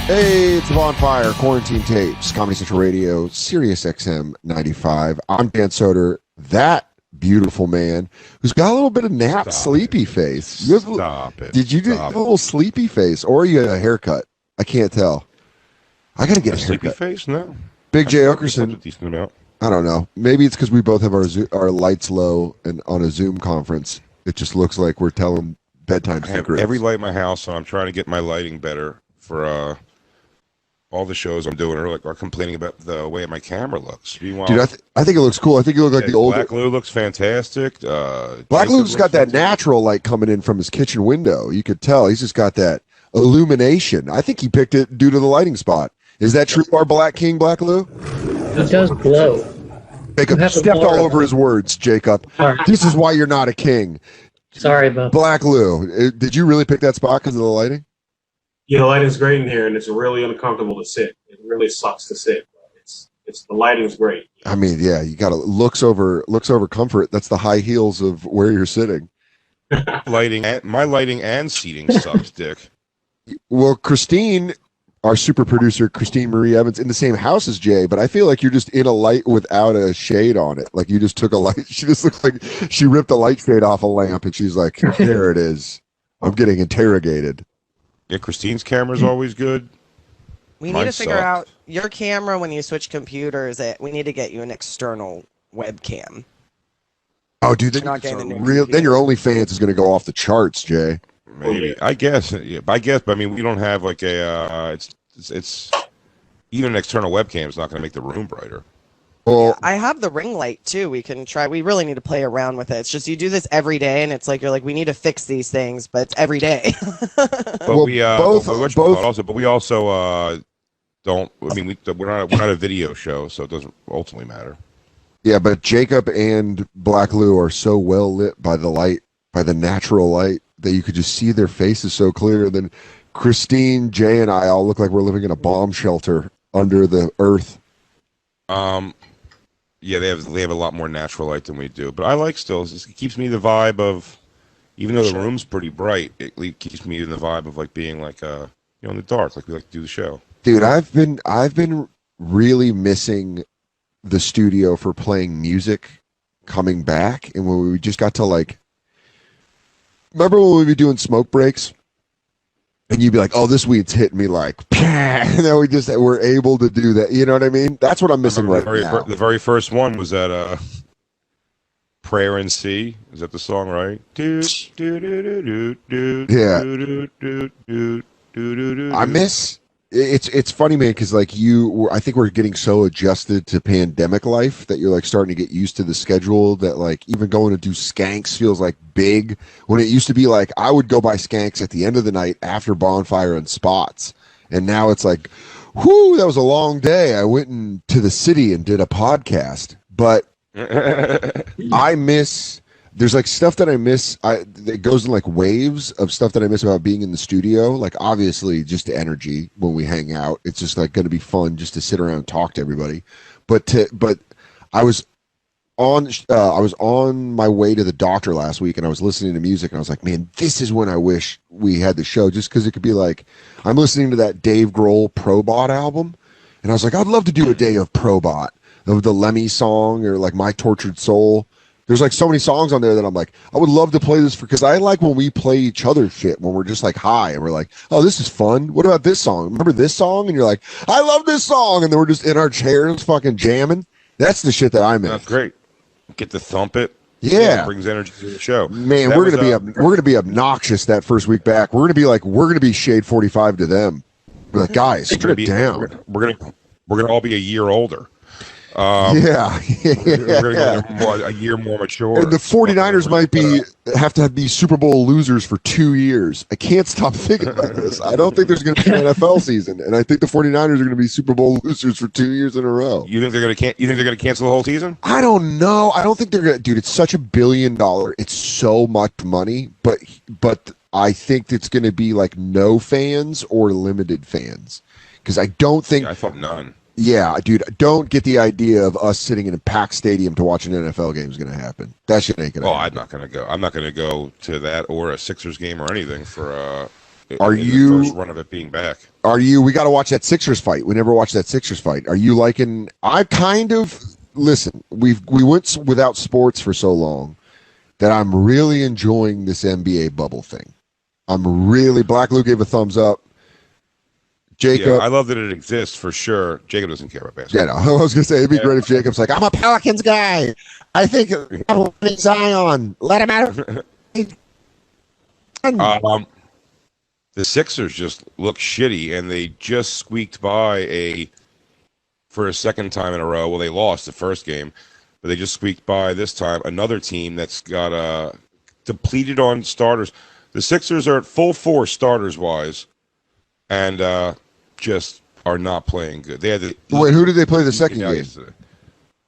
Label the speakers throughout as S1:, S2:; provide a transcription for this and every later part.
S1: Hey, it's the Bonfire, Quarantine Tapes, Comedy Central Radio, Sirius XM 95. I'm Dan Soder, that beautiful man who's got a little bit of sleepy face.
S2: Stop it.
S1: Did you do a little sleepy face, or you got a haircut? I can't tell. I got to get a
S2: sleepy
S1: haircut.
S2: face? No.
S1: Big J. Oakerson.
S2: Decent amount.
S1: I don't know. Maybe it's because we both have our lights low and on a Zoom conference. It just looks like we're telling bedtime secrets.
S2: I have every light in my house, so I'm trying to get my lighting better for all the shows I'm doing are complaining about the way my camera looks. Meanwhile,
S1: dude, I think it looks cool. I think you look like the old
S2: Black Lou looks fantastic.
S1: Black Lou's got that natural light coming in from his kitchen window. You could tell he's just got that illumination. I think he picked it due to the lighting spot. Is that true, our Black King, Black Lou?
S3: It does glow.
S1: Jacob stepped all over his words, Jacob.
S3: Sorry.
S1: This is why you're not a king.
S3: Sorry about that.
S1: Black Lou, did you really pick that spot because of the lighting?
S4: Yeah, the lighting's great in here, and it's really uncomfortable to sit. It really sucks to sit. It's the lighting's great.
S1: I mean, yeah, you got to looks over comfort. That's the high heels of where you're sitting.
S2: My lighting and seating sucks, Dick.
S1: Well, Christine, our super producer, Christine Marie Evans, in the same house as Jay, but I feel like you're just in a light without a shade on it. Like you just took a light. She just looks like she ripped a light shade off a lamp, and she's like, "There it is. I'm getting interrogated."
S2: Yeah, Christine's camera's always good.
S5: We need to figure out your camera when you switch computers. We need to get you an external webcam.
S1: Oh, dude, then your OnlyFans is going to go off the charts, Jay.
S2: Maybe. I guess. Yeah, but I mean, we don't have like a. It's even an external webcam is not going to make the room brighter.
S1: Well,
S5: I have the ring light too. We can try. We really need to play around with it. It's just you do this every day, and it's like you're like, we need to fix these things, but it's every day.
S2: But we also don't. I mean, we're not a video show, so it doesn't ultimately matter.
S1: Yeah, but Jacob and Black Lou are so well lit by the light, by the natural light, that you could just see their faces so clear. And then Christine, Jay, and I all look like we're living in a bomb shelter under the earth.
S2: Yeah, they have a lot more natural light than we do, but I like still. It keeps me the vibe of, even though the room's pretty bright, it keeps me in the vibe of like being like in the dark, like we like to do the show.
S1: Dude, I've been really missing the studio for playing music coming back, and when we just got to like, remember when we'd be doing smoke breaks? And you'd be like, "Oh, this weed's hitting me like," and then we're able to do that. You know what I mean? That's what I'm missing right now.
S2: The very first one was that "Prayer in C." Is that the song, right?
S1: Yeah. I miss. It's funny, man, because like I think we're getting so adjusted to pandemic life that you're like starting to get used to the schedule that like even going to do skanks feels like big, when it used to be like I would go buy skanks at the end of the night after Bonfire and Spots, and now it's like, whoo, that was a long day. I went to the city and did a podcast, but I miss. There's like stuff that I miss. It goes in like waves of stuff that I miss about being in the studio. Like obviously just the energy when we hang out. It's just like going to be fun just to sit around and talk to everybody. But I was on my way to the doctor last week, and I was listening to music, and I was like, man, this is when I wish we had the show, just because it could be like, I'm listening to that Dave Grohl Probot album, and I was like, I'd love to do a day of Probot, of the Lemmy song, or like My Tortured Soul. There's like so many songs on there that I'm like, I would love to play this because I like when we play each other shit when we're just like high and we're like, oh, this is fun. What about this song? Remember this song? And you're like, I love this song. And then we're just in our chairs fucking jamming. That's the shit that I miss.
S2: That's great. Get to thump it.
S1: Yeah.
S2: It brings energy to the show.
S1: Man, we're gonna be obnoxious that first week back. We're gonna be Shade 45 to them. We're like, guys, strip down.
S2: We're gonna all be a year older.
S1: Yeah.
S2: We're a year more mature.
S1: And the 49ers might have to be Super Bowl losers for 2 years. I can't stop thinking about this. I don't think there's going to be an NFL season, and I think the 49ers are going to be Super Bowl losers for 2 years in a row.
S2: You think they're going to cancel the whole season?
S1: I don't know. I don't think they're going to. Dude, it's such $1 billion. It's so much money, but I think it's going to be like no fans or limited fans, because I don't think.
S2: Yeah, I thought none.
S1: Yeah, dude, don't get the idea of us sitting in a packed stadium to watch an NFL game is going to happen. That shit ain't going to happen.
S2: I'm not going to go. I'm not going to go to that or a Sixers game or anything for
S1: Are
S2: in
S1: you
S2: the first run of it being back?
S1: We got to watch that Sixers fight. We never watched that Sixers fight. Are you liking? I kind of listen. We went without sports for so long that I'm really enjoying this NBA bubble thing. Black Lou gave a thumbs up. Jacob,
S2: Yeah, I love that it exists for sure. Jacob doesn't care about basketball.
S1: Yeah, no, I was gonna say it'd be great if Jacob's like, I'm a Pelicans guy. I think Zion. Let him out.
S2: The Sixers just look shitty, and they just squeaked by for a second time in a row. Well, they lost the first game, but they just squeaked by this time another team that's got depleted on starters. The Sixers are at full force starters wise, and just are not playing good. They had
S1: Wait, who did they play the second game?
S2: Yesterday.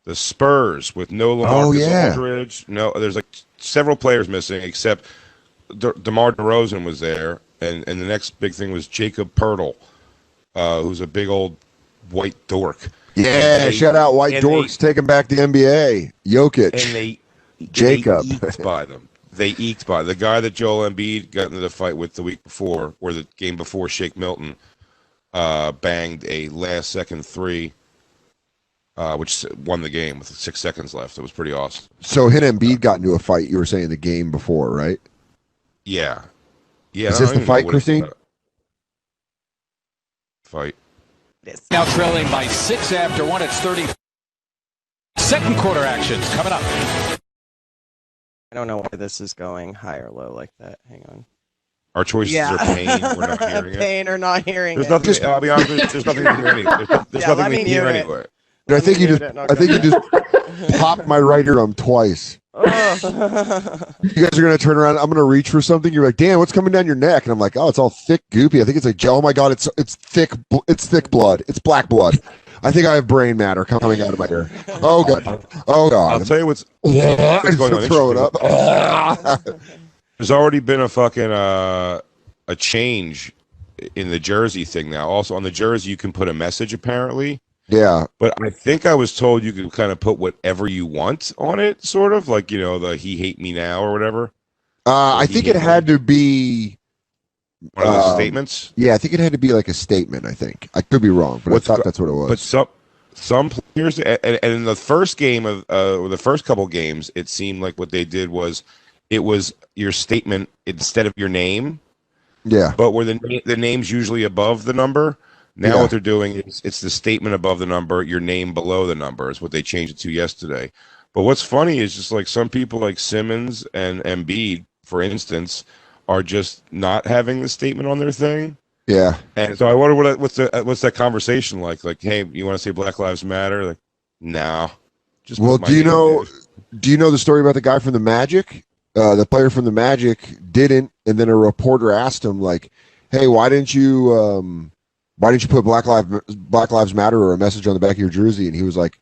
S2: The Spurs with no LaMarcus Aldridge. No, there's like several players missing, except DeMar DeRozan was there, and the next big thing was Jacob Poeltl, who's a big old white dork.
S1: Yeah, shout out white dorks taking back the NBA. Jokic.
S2: And
S1: Jacob.
S2: They eked by them. They eked by the guy that Joel Embiid got into the fight with the week before, or the game before. Shake Milton banged a last-second three, which won the game with 6 seconds left. It was pretty awesome.
S1: So him and Embiid got into a fight. You were saying the game before, right?
S2: Yeah. Yeah.
S1: Is this the fight, Christine?
S2: Fight.
S6: Yes. Now trailing by 6 after 1. It's 30. Second quarter action coming up.
S5: I don't know where this is going, high or low like that. Hang on.
S2: Our choices are pain. We're not hearing it.
S5: Pain or not hearing
S2: there's
S5: it.
S2: Nothing. I'll be honest with you. There's nothing to hear anyway. There's nothing to hear anyway.
S1: I think you just popped my right eardrum twice. You guys are gonna turn around. I'm gonna reach for something. You're like, "Dan, what's coming down your neck?" And I'm like, "Oh, it's all thick, goopy." I think it's like, "Oh my god, it's thick. It's thick blood. It's black blood." I think I have brain matter coming out of my ear. Oh god. Oh god.
S2: I'll tell you what's
S1: going on. Throw it up.
S2: There's already been a fucking a change in the jersey thing now. Also on the jersey, you can put a message apparently.
S1: Yeah.
S2: But I think I was told you can kind of put whatever you want on it, sort of like, you know, the "he hate me now" or whatever.
S1: I think it had to be
S2: one of those statements.
S1: Yeah, I think it had to be like a statement. I think I could be wrong, but I thought that's what it was.
S2: But some players, and in the first game of the first couple games, it seemed like what they did was it was your statement instead of your name.
S1: Yeah.
S2: But where the name's usually above the number. Now what they're doing is it's the statement above the number, your name below the number is what they changed it to yesterday. But what's funny is just like some people like Simmons and Embiid, for instance, are just not having the statement on their thing.
S1: Yeah.
S2: And so I wonder what's that conversation like? Like, hey, you want to say Black Lives Matter? Like, no. Just
S1: well, do you know the story about the guy from the Magic? The player from the Magic didn't, and then a reporter asked him like, "Hey, why didn't you put Black Lives Matter or a message on the back of your jersey?" And he was like,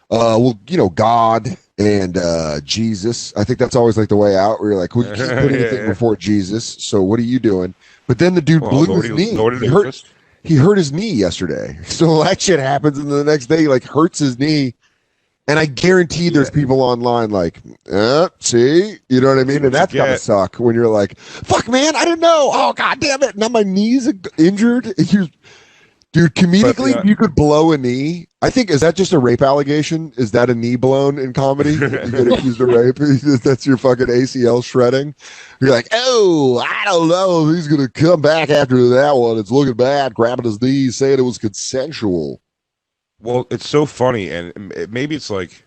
S1: well, you know, God and Jesus. I think that's always like the way out where you're like, well, you can't put anything before Jesus. So what are you doing? But then the dude blew his knee. He hurt his knee yesterday. So that shit happens, and the next day he like hurts his knee. And I guarantee there's people online like, see, you know what I mean? And that's gotta suck when you're like, fuck, man, I didn't know. Oh, god damn it. Now my knee's injured. Dude, comedically, you could blow a knee. I think, is that just a rape allegation? Is that a knee blown in comedy? You get accused of rape. That's your fucking ACL shredding. You're like, oh, I don't know. He's going to come back after that one. It's looking bad, grabbing his knees, saying it was consensual.
S2: Well, it's so funny, and maybe it's like,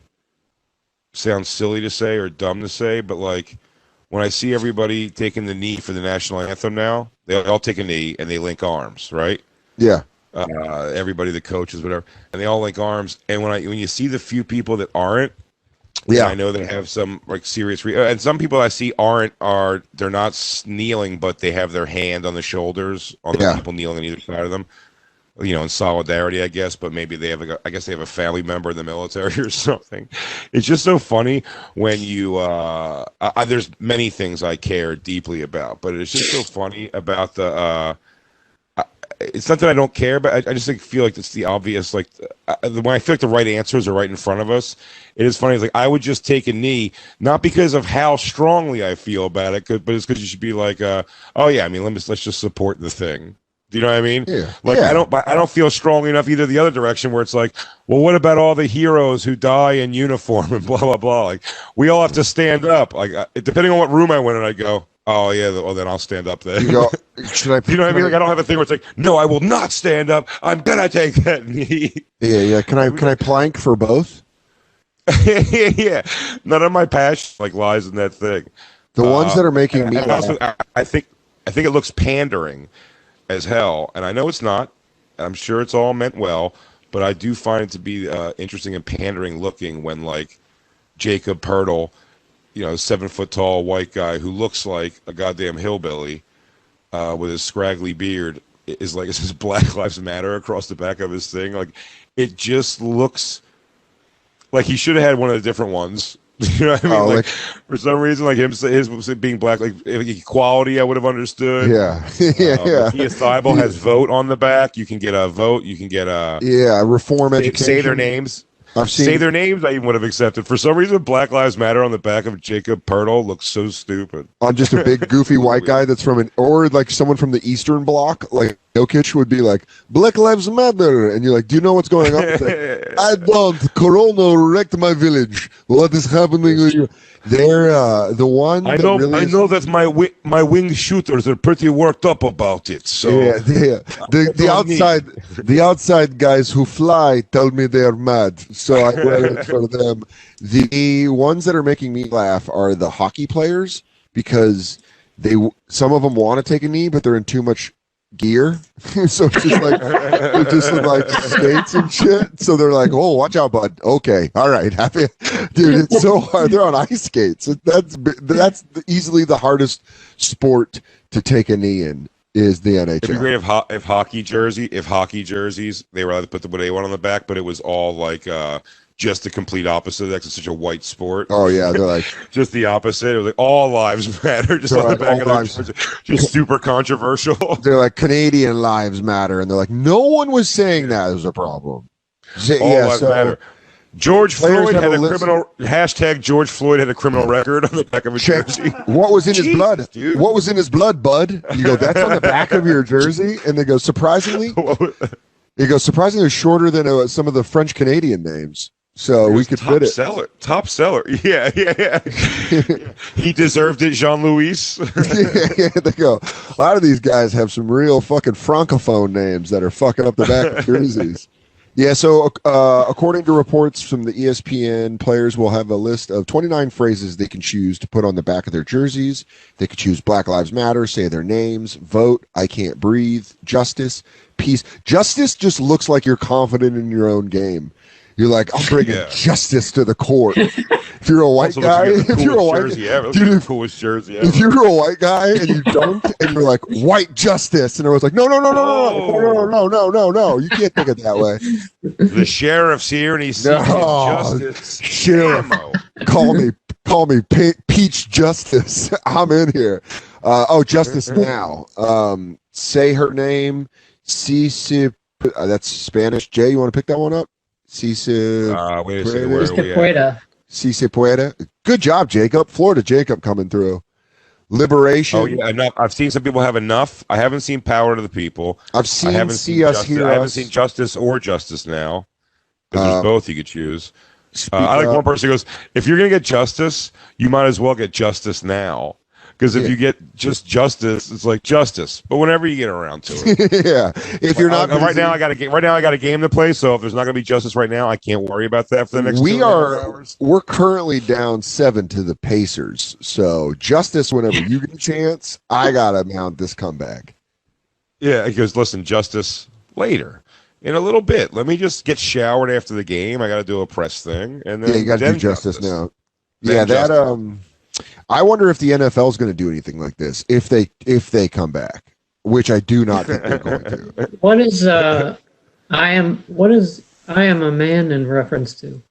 S2: sounds silly to say or dumb to say, but like, when I see everybody taking the knee for the national anthem now, they all take a knee and they link arms, right?
S1: Yeah.
S2: Everybody, the coaches, whatever, and they all link arms. And when you see the few people that aren't, I know they have some like serious, and some people I see they're not kneeling, but they have their hand on the shoulders on the people kneeling on either side of them. You know, in solidarity, I guess, but maybe they have I guess they have a family member in the military or something. It's just so funny when you there's many things I care deeply about, but it's just so funny about the it's not that I don't care, but I just feel like it's the obvious. Like when I feel like the right answers are right in front of us, it is funny. It's like I would just take a knee, not because of how strongly I feel about it, but it's because you should be like, oh yeah, I mean, let's just support the thing. Do you know what I mean?
S1: Yeah.
S2: Like
S1: yeah.
S2: I don't feel strongly enough either the other direction where it's like, well, what about all the heroes who die in uniform and blah blah blah? Like we all have to stand up. Like depending on what room I went in, I'd go, oh yeah, well then I'll stand up then.
S1: You go, should I?
S2: You know what I mean? Like I don't have a thing where it's like, no, I will not stand up. I'm gonna take that knee.
S1: Yeah. Can I plank for both?
S2: Yeah. None of my passion like lies in that thing.
S1: The ones that are making me
S2: also, I think it looks pandering as hell, and I know it's not. I'm sure it's all meant well, but I do find it to be interesting and pandering looking when like Jacob Pertl, 7 foot tall white guy who looks like a goddamn hillbilly with his scraggly beard is like, it says Black Lives Matter across the back of his thing. Like it just looks like he should have had one of the different ones. You know what I mean? Like for some reason, like his being black, like equality, I would have understood.
S1: Yeah, yeah.
S2: Matthias Thibault has vote on the back. You can get a vote. You can get a
S1: reform education.
S2: Say their names. Say their names. I even would have accepted. For some reason, Black Lives Matter on the back of Jacob Pertl looks so stupid.
S1: On just a big goofy white guy that's or like someone from the Eastern Bloc, like Jokic would be like Black Lives Matter, and you're like, do you know what's going on? Like, I don't. Corona wrecked my village. What is happening? They're the one.
S2: I know that my wing shooters are pretty worked up about it. So
S1: yeah. The outside guys who fly tell me they are mad, so I wear it for them. The ones that are making me laugh are the hockey players because some of them want to take a knee, but they're in too much gear, so it's just like they're just in like skates and shit. So they're like, "Oh, watch out, bud." Okay, all right, happy, dude. It's so hard. They're on ice skates. That's easily the hardest sport to take a knee in. Is the NHL.
S2: It'd be great if hockey jerseys they were allowed to put what they want on the back, but it was all like just the complete opposite. That's such a white sport.
S1: Oh yeah, they're like
S2: just the opposite. It was like all lives matter, just on the back of their jersey. Just super controversial.
S1: They're like Canadian lives matter, and they're like no one was saying that was a problem.
S2: All lives matter. George Floyd had a criminal hashtag. George Floyd had a criminal record on the back of a jersey.
S1: What was in his blood? Dude. What was in his blood, bud? You go, that's on the back of your jersey, and they go, surprisingly, shorter than some of the French Canadian names. So we could fit it.
S2: Top seller. Yeah. He deserved it, Jean-Louis.
S1: yeah, they go. A lot of these guys have some real fucking francophone names that are fucking up the back of jerseys. Yeah, so according to reports from the ESPN, players will have a list of 29 phrases they can choose to put on the back of their jerseys. They could choose Black Lives Matter, say their names, vote, I can't breathe, justice, peace. Justice just looks like you're confident in your own game. You're like, I'm bringing justice to the court. If you're a white guy, if you're a white
S2: jersey,
S1: if you're a white guy and you don't, and you're like white justice, and everyone's like, no, you can't think it that way.
S2: The sheriff's here and he's seeking justice.
S1: Sheriff, call me Peach Justice. I'm in here. Justice now. Say her name. Cici. That's Spanish. Jay, you want to pick that one up? Cici.
S2: Wait a second. Where are we at?
S1: Si se puede. Good job, Jacob. Florida Jacob coming through. Liberation.
S2: Oh yeah, enough. I've seen some people have enough. I haven't seen Power to the People.
S1: I haven't seen
S2: Justice or Justice Now. There's both you could choose. I like one person who goes, if you're gonna get justice, you might as well get justice now. Because if you get just justice, it's like justice. But whenever you get around to it,
S1: yeah. If you're not
S2: right now, I got a game to play. So if there's not going to be justice right now, I can't worry about that for the next.
S1: We're currently down 7 to the Pacers. So justice whenever you get a chance. I gotta mount this comeback.
S2: Yeah, because listen, justice later. In a little bit. Let me just get showered after the game. I got to do a press thing, and then
S1: you got to do justice now. Yeah, that I wonder if the NFL is going to do anything like this if they come back, which I do not think they're going to.
S3: What is I am a man in reference to?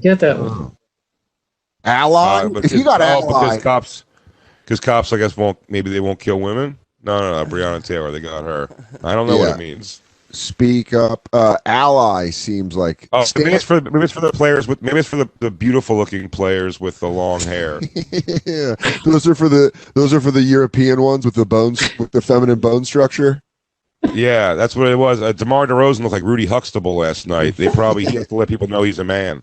S3: Get that one.
S1: Ally. If you got ally,
S2: because cops, I guess they won't kill women. No, Breonna Taylor. They got her. I don't know what it means.
S1: Speak up. Ally seems like.
S2: Oh, maybe it's for the players with. Maybe it's for the beautiful looking players with the long hair.
S1: Yeah, those are for the European ones with the bones, with the feminine bone structure.
S2: Yeah, that's what it was. DeMar DeRozan looked like Rudy Huxtable last night. He has to let people know he's a man.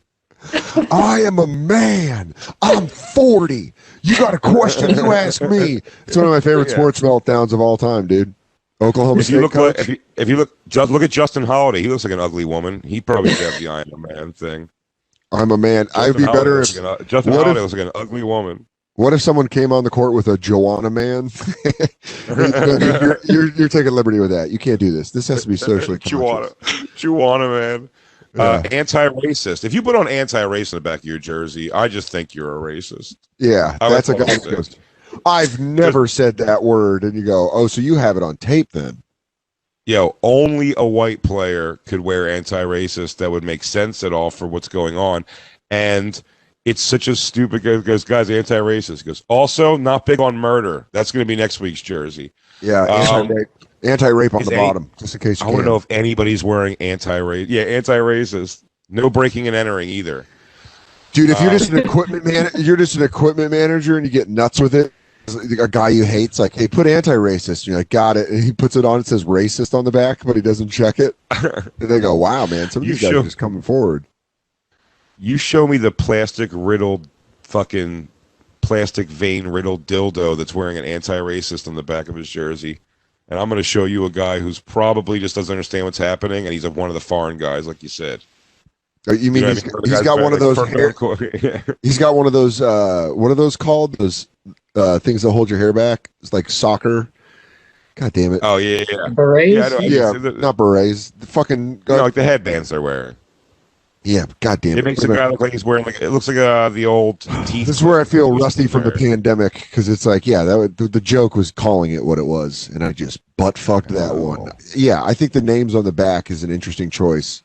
S1: I am a man. I'm 40. You got a question? You ask me. It's one of my favorite sports meltdowns of all time, dude. Oklahoma State coach.
S2: If you look at Justin Holiday, he looks like an ugly woman. He probably should have the I am a man thing.
S1: I'm a man. I'd be better if
S2: Justin Holiday looks like an ugly woman.
S1: What if someone came on the court with a Joanna man? you're taking liberty with that. You can't do this. This has to be socially conscious.
S2: Joanna man. Anti-racist. If you put on anti-racist in the back of your jersey, I just think you're a racist.
S1: Yeah, that's a guy who goes, I've never said that word. And you go, oh, so you have it on tape then.
S2: Yo, only a white player could wear anti-racist that would make sense at all for what's going on. And it's such a stupid guy. Goes, guys, anti-racist. He goes, also not big on murder. That's going to be next week's jersey.
S1: Yeah, anti-rape on the bottom, just in case you
S2: I want to know if anybody's wearing anti-race. Yeah, anti-racist. No breaking and entering either.
S1: Dude, if you're just an equipment manager and you get nuts with it, a guy you hate's like, hey, put anti-racist. You're like, got it. And he puts it on. It says racist on the back, but he doesn't check it. And they go, wow, man, some of these guys are just coming forward.
S2: You show me the plastic vein riddled dildo that's wearing an anti-racist on the back of his jersey, and I'm going to show you a guy who's probably just doesn't understand what's happening, and he's one of the foreign guys, like you said.
S1: You mean he's got one of those? He's got one of those. What are those called? Those things that hold your hair back. It's like soccer. God damn it!
S2: Oh yeah.
S3: Berets.
S1: Not berets. The fucking
S2: like the headbands they're wearing.
S1: Yeah, goddamn.
S2: It makes the guy look like he's wearing it looks like the old teeth.
S1: This is where I feel rusty from the pandemic because it's like, the joke was calling it what it was, and I just butt fucked that one. Yeah, I think the names on the back is an interesting choice.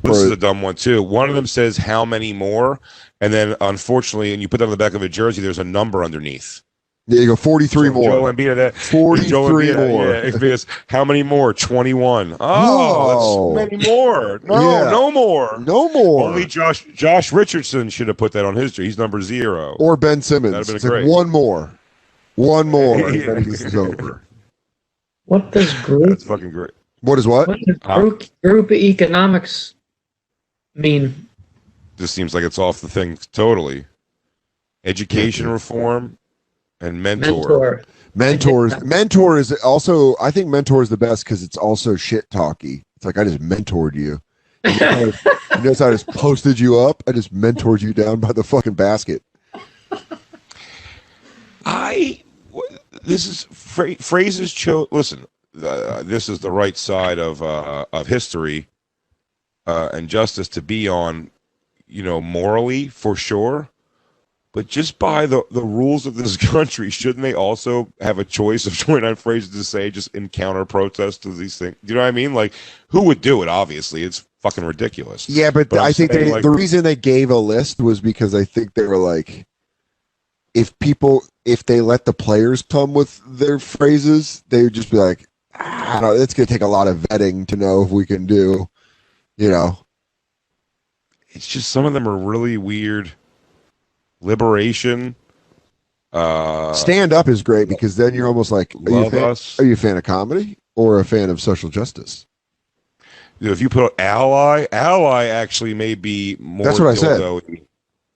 S2: This is a dumb one too. One of them says how many more, and then unfortunately, when you put that on the back of a jersey, there's a number underneath.
S1: Yeah, you go 43 more.
S2: Joe Embiid, that
S1: 43 more.
S2: Yeah, because how many more? 21. Oh, that's many more. No more.
S1: No more.
S2: Only Josh Richardson should have put that on his jersey. He's number 0.
S1: Or Ben Simmons.
S2: That'd have
S1: it's
S2: been great.
S1: Like one more, and then this is over.
S3: What does group?
S2: That's fucking great.
S1: What is what?
S3: What does group economics mean?
S2: This seems like it's off the thing totally. Education reform and mentor.
S1: Mentor is also, I think mentor is the best because it's also shit talky. It's like, I just mentored you. You notice I just posted you up? I just mentored you down by the fucking basket.
S2: This is phrases listen, this is the right side of history and justice to be on, morally for sure. But just by the rules of this country, shouldn't they also have a choice of 29 phrases to say just in counter protest to these things? Do you know what I mean? Like, who would do it? Obviously, it's fucking ridiculous.
S1: Yeah, but I think the reason they gave a list was because I think they were like, if they let the players come with their phrases, they would just be like, I don't know, it's going to take a lot of vetting to know if we can do,
S2: It's just some of them are really weird. Liberation.
S1: Stand up is great because then you're almost like, are you a fan of comedy or a fan of social justice?
S2: If you put ally actually may be more.
S1: That's what I said.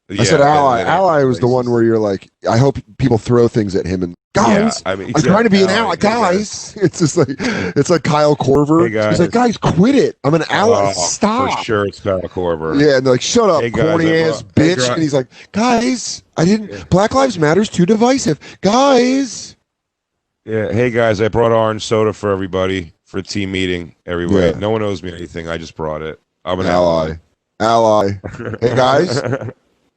S1: I said ally. Ally was the one where you're like, I hope people throw things at him and guys. Yeah, I'm trying to be an ally, guys. It's just like Kyle Korver. Hey, he's like, guys, quit it. I'm an ally. Stop.
S2: For sure, it's Kyle Korver.
S1: Yeah, and they're like, shut up, corny ass bitch. And he's like, guys, Black Lives Matter's too divisive, guys.
S2: Yeah, hey guys, I brought orange soda for everybody for a team meeting. Everywhere. Yeah. No one owes me anything. I just brought it. I'm an ally. Hey guys.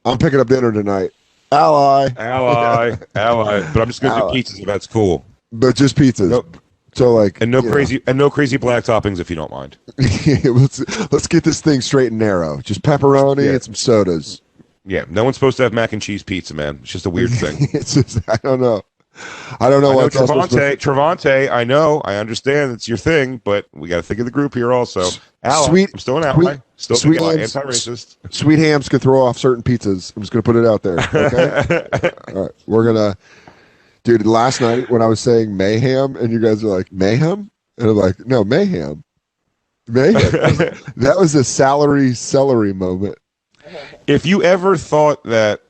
S2: I'm picking up dinner tonight. Ally. But I'm just going to do pizzas if that's cool. But just pizzas. Nope. So no crazy black toppings if you don't mind. let's get this thing straight and narrow. Just pepperoni and some sodas. Yeah, no one's supposed to have mac and cheese pizza, man. It's just a weird thing. It's just, I don't know.
S1: I don't know what
S2: Trevante. I understand it's your thing, but we got to think of the group here also. Ally, I'm still an ally. Still anti-racist.
S1: Sweet hams could throw off certain pizzas. I'm just gonna put it out there. Okay. All right, we're gonna. Dude, last night when I was saying mayhem, and you guys are like mayhem, and I'm like, no, mayhem. That was a celery moment.
S2: If you ever thought that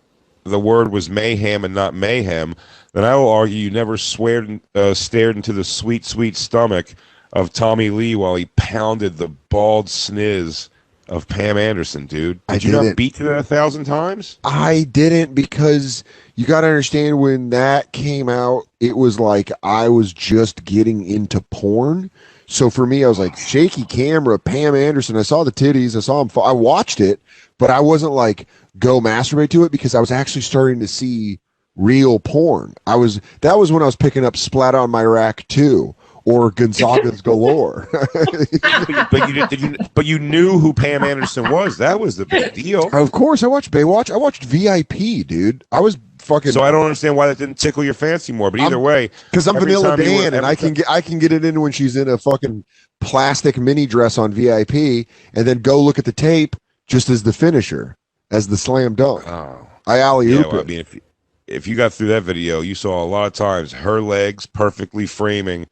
S2: the word was mayhem and not mayhem, then I will argue you never stared into the sweet, sweet stomach of Tommy Lee while he pounded the bald sniz of Pam Anderson, dude. Did you not beat to that 1,000 times?
S1: I didn't, because you got to understand, when that came out, it was like I was just getting into porn. So for me, I was like, shaky camera, Pam Anderson. I saw the titties. I saw him. I watched it, but I wasn't like, go masturbate to it, because I was actually starting to see real porn. That was when I was picking up Splat on My Rack 2 or Gonzaga's Galore.
S2: but you knew who Pam Anderson was. That was the big deal.
S1: Of course, I watched Baywatch. I watched VIP, dude. I was fucking.
S2: So I don't understand why that didn't tickle your fancy more. But either way,
S1: because I'm Vanilla Dan, and I can get it in when she's in a fucking plastic mini dress on VIP, and then go look at the tape just as the finisher, as the slam dunk.
S2: Oh,
S1: I alley-oop it.
S2: I mean, if you got through that video, you saw a lot of times her legs perfectly framing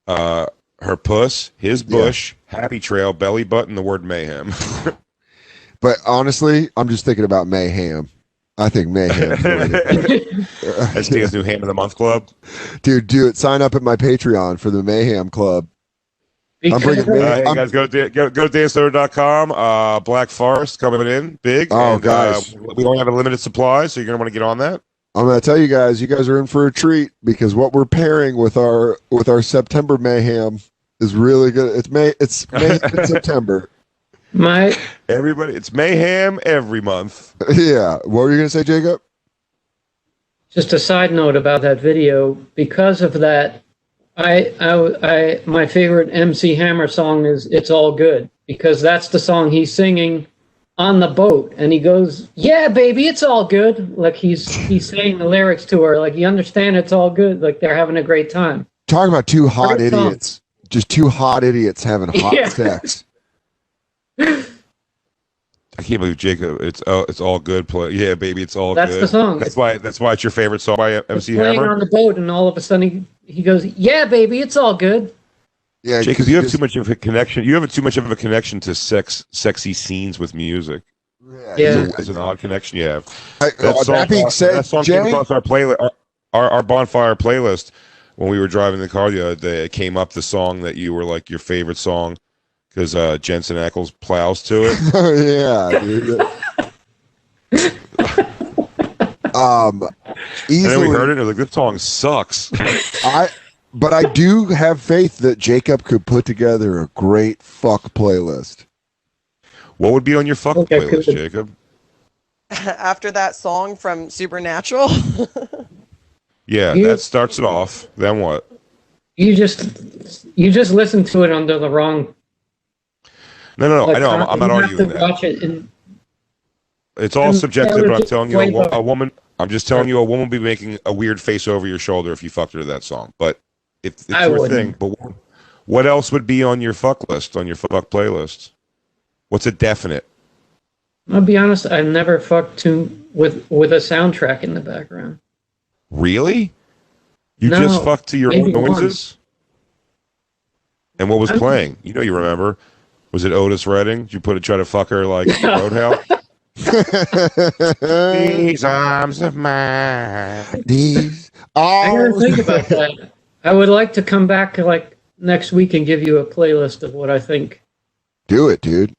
S2: her puss, his bush, happy trail, belly button, the word mayhem.
S1: But honestly, I'm just thinking about mayhem. I think mayhem.
S2: That's Dan's new ham of the month club.
S1: Dude, do it. Sign up at my Patreon for the mayhem club.
S2: I'm bringing hey guys, go to dansoder.com. Black Forest coming in big.
S1: Oh,
S2: and,
S1: guys.
S2: We only have a limited supply, so you're going to want to get on that.
S1: I'm going to tell you guys are in for a treat, because what we're pairing with our September mayhem is really good. It's May in September.
S2: It's mayhem every month.
S1: Yeah. What were you going to say, Jacob?
S3: Just a side note about that video. Because of that, my favorite MC Hammer song is "It's All Good," because that's the song he's singing on the boat, and he goes, "Yeah, baby, it's all good." Like he's saying the lyrics to her, like, you understand, it's all good. Like they're having a great time.
S1: Talking about two hot idiots, just two hot idiots having hot sex.
S2: I can't believe Jacob. It's all good. Yeah, baby, it's all
S3: good.
S2: That's
S3: the song.
S2: That's why it's your favorite song by MC
S3: Hammer. Playing on the boat, and all of a sudden he goes, "Yeah, baby, it's all good."
S2: Yeah, Jacob, you have too much of a connection. You have too much of a connection to sexy scenes with music.
S3: Yeah,
S2: it's an odd connection you have.
S1: That being said,
S2: that song came across our playlist, our Bonfire playlist, when we were driving the car the other day. It came up, the song that you were like your favorite song, because Jensen Ackles plows to it.
S1: Yeah, dude.
S2: And then we heard it, and it was like, this song sucks.
S1: But I do have faith that Jacob could put together a great fuck playlist.
S2: What would be on your fuck playlist, Jacob?
S5: After that song from Supernatural?
S2: Yeah, that starts it off. Then what?
S3: You just listen to it under the wrong.
S2: No. I know. I'm not arguing that.
S3: Watch it
S2: it's all subjective, but I'm telling you, a woman. I'm just telling you, a woman will be making a weird face over your shoulder if you fucked her to that song. But if it's your thing, but what else would be on your fuck list, on your fuck playlist? What's a definite?
S3: I'll be honest, I've never fucked with a soundtrack in the background.
S2: Really? You just fucked to your own noises? Once. And what was playing? You remember. Was it Otis Redding? Did you try to fuck her like Roadhouse? These arms of mine.
S3: I gotta think about that. I would like to come back like next week and give you a playlist of what I think.
S1: Do it, dude.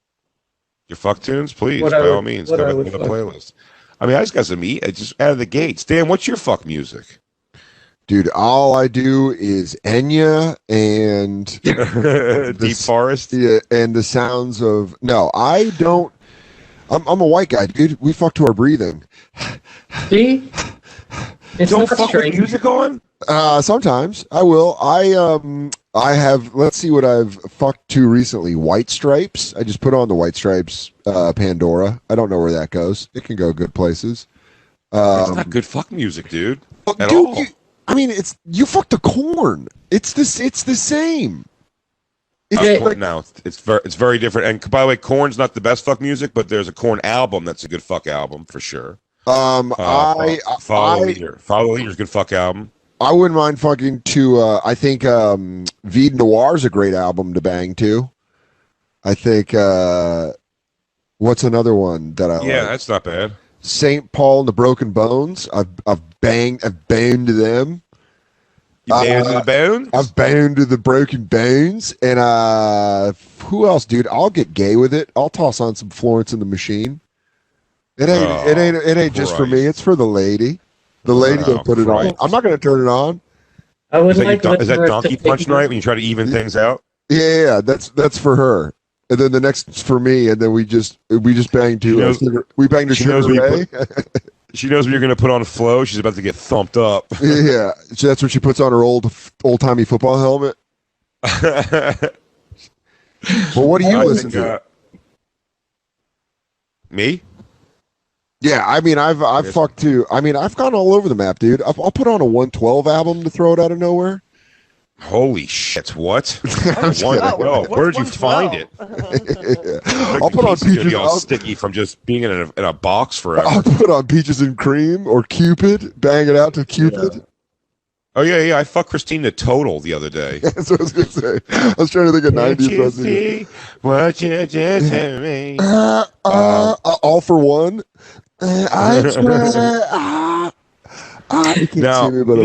S2: Your fuck tunes, please, by all means. Come back with a playlist. I mean, I just got some just out of the gates. Dan, what's your fuck music?
S1: Dude, all I do is Enya and
S2: Deep Forest.
S1: Yeah, and the sounds of I don't. I'm a white guy, dude. We fuck to our breathing.
S3: See?
S2: It's don't fuck with music on?
S1: Sometimes I will. I have. Let's see what I've fucked to recently. White Stripes. I just put on the White Stripes Pandora. I don't know where that goes. It can go good places.
S2: It's not good fuck music, dude. At all.
S1: I mean, it's you fucked the Corn. It's the same.
S2: No, it's very different. And by the way, Korn's not the best fuck music, but there's a Korn album that's a good fuck album for sure. Follow Leader. Follow Leader's a good fuck album.
S1: I wouldn't mind fucking to. I think Vide Noir's a great album to bang to. I think. What's another one that I like?
S2: Yeah, that's not bad.
S1: St. Paul and the Broken Bones. I've banged to them.
S2: You banged to the bones?
S1: I've banged to the Broken Bones. And who else, dude? I'll get gay with it. I'll toss on some Florence and the Machine. It ain't just for me. It's for the lady. The lady will put it on. I'm not going to turn it on.
S3: I would
S2: is that Donkey Punch night when you try to even things out?
S1: Yeah, that's for her. And then the next for me, and then we just bang to we bang to Sugar Ray.
S2: She knows when you're going to put on Flow. She's about to get thumped up.
S1: Yeah, so that's when she puts on her old timey football helmet. But what do you listen to?
S2: Me?
S1: Yeah, I mean, I've fucked too. I mean, I've gone all over the map, dude. I'll put on a 112 album to throw it out of nowhere.
S2: Holy shit! What? 112. Where did you find it?
S1: I'll put on Peaches.
S2: All sticky from just being in a box forever.
S1: I'll put on Peaches and Cream or Cupid. Bang it out to Cupid.
S2: Yeah. Oh yeah. I fucked Christine to Total the other day.
S1: That's what I was gonna say. I was trying to think of 90s.
S2: What you did to me?
S1: All for one. I swear. I can't see me, but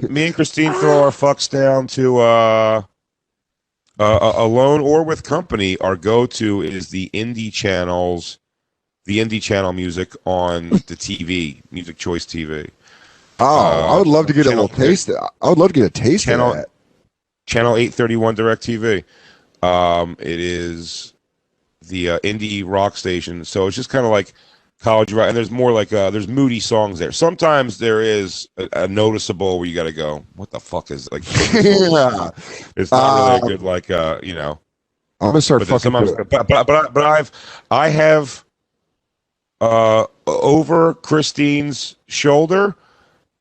S2: me and Christine throw our fucks down to alone or with company. Our go-to is the indie channel music on the TV, Music Choice TV.
S1: I would love to get a little taste. I would love to get a taste of that.
S2: Channel 831 DirecTV. It is the indie rock station, so it's just kind of like college rock, and there's more like there's moody songs there. Sometimes there is a noticeable where you got to go, what the fuck is like?
S1: Yeah,
S2: it's not really a good like you know.
S1: I'm gonna start fucking.
S2: But I have over Christine's shoulder,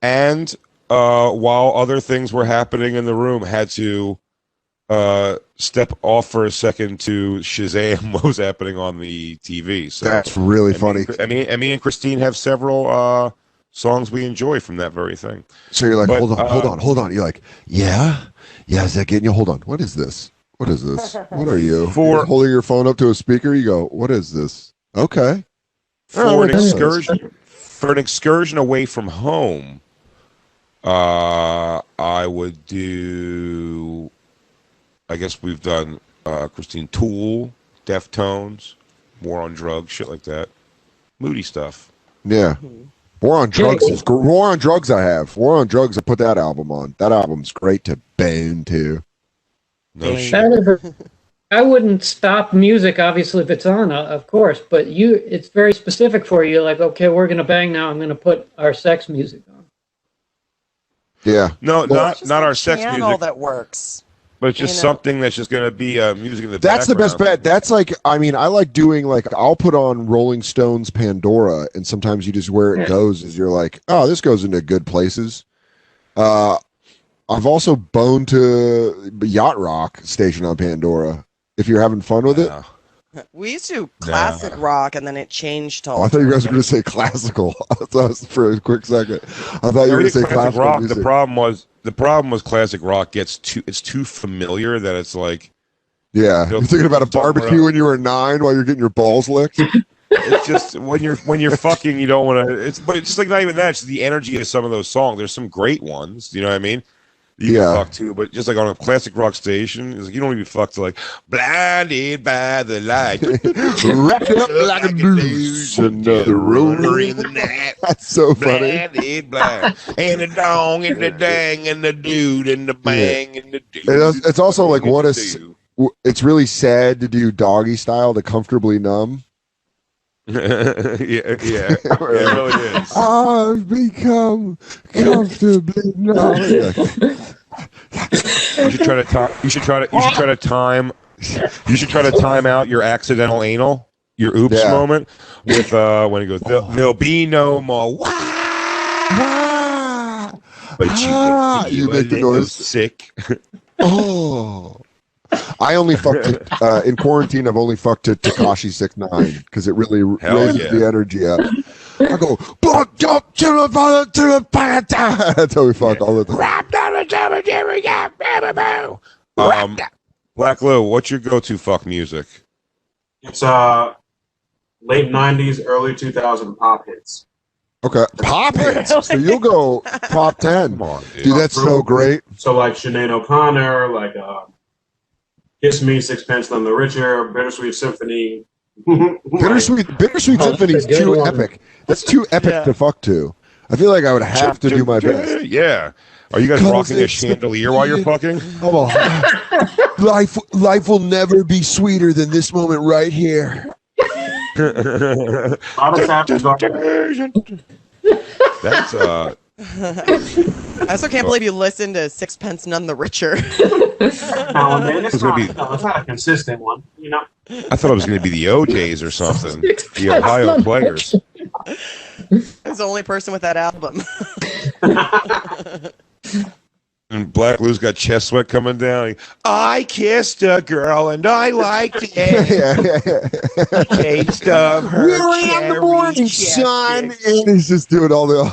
S2: and while other things were happening in the room, had to step off for a second to Shazam what was happening on the TV. So
S1: that's really funny.
S2: Me and Christine have several songs we enjoy from that very thing.
S1: So you're like, hold on. You're like, yeah, is that getting you? Hold on. What is this? What are you? You're holding your phone up to a speaker. You go, what is this? Okay.
S2: For an excursion away from home, I would do. I guess we've done Christine Tool, Deftones, War on Drugs, shit like that. Moody stuff.
S1: Yeah. War on Drugs is War on Drugs I have. War on Drugs, I put that album on. That album's great to bang to.
S2: No shit.
S3: I wouldn't stop music, obviously, if it's on, of course, but it's very specific for you. Like, okay, we're going to bang now. I'm going to put our sex music on.
S1: Yeah.
S2: No, not our sex music.
S5: That works.
S2: But it's just something that's just going to be music in the background.
S1: That's the best bet. That's like, I mean, I like doing like, I'll put on Rolling Stones Pandora, and sometimes you just where it goes is you're like, oh, this goes into good places. I've also boned to Yacht Rock station on Pandora. If you're having fun with it.
S5: We used to classic rock, and then it changed to.
S1: I thought you guys were going to say classical. I thought for a quick second. I thought you were going to say classical
S2: rock.
S1: Music.
S2: The problem was classic rock it's too familiar that it's like.
S1: Yeah, you're thinking about a barbecue when you were 9 while you're getting your balls licked.
S2: It's just when you're fucking, you don't want to. But it's just like not even that. It's the energy of some of those songs. There's some great ones. You know what I mean? You can fuck too, but just like on a classic rock station, it's like you don't even fuck to like blinded by the light,
S1: wrapped up like a noose, another roller
S2: in the night.
S1: That's so funny.
S2: Blind, and the dong and the dang and the dude and the bang and the dude.
S1: It's also like it's really sad to do doggy style to comfortably numb.
S2: It really is.
S1: I've become comfortably numb.
S2: You should try to time out your accidental anal, your oops moment with when he goes, there'll be no more.
S1: You make the noise.
S2: Sick.
S1: Oh. I only fucked in quarantine. I've only fucked to Tekashi 6ix9ine because it really raises the energy up. I go, that's how we fuck all the time.
S2: Black Lou, what's your go-to fuck music?
S4: It's late 90s, early 2000 pop hits.
S1: Okay, pop hits. So you'll go top 10.
S2: Come on,
S1: dude, that's so great.
S4: So like Sinead O'Connor, like Kiss Me, Sixpence None the Richer, Bittersweet Symphony.
S1: Bittersweet Symphony is too epic. That's too epic to fuck to. I feel like I would have to do my best.
S2: Yeah. Are you guys rocking a chandelier while you're fucking?
S1: Oh, life will never be sweeter than this moment right here.
S2: That's
S5: I also can't believe you listened to Sixpence None the Richer.
S4: No, man, it's not a consistent one, you know.
S2: I thought it was going to be the OJs or something. The Ohio Players.
S5: He's the only person with that album.
S2: And Black Lou's got chest sweat coming down. I kissed a girl and I liked it. Taste of her.
S1: We were in the morning sun, and he's just doing all the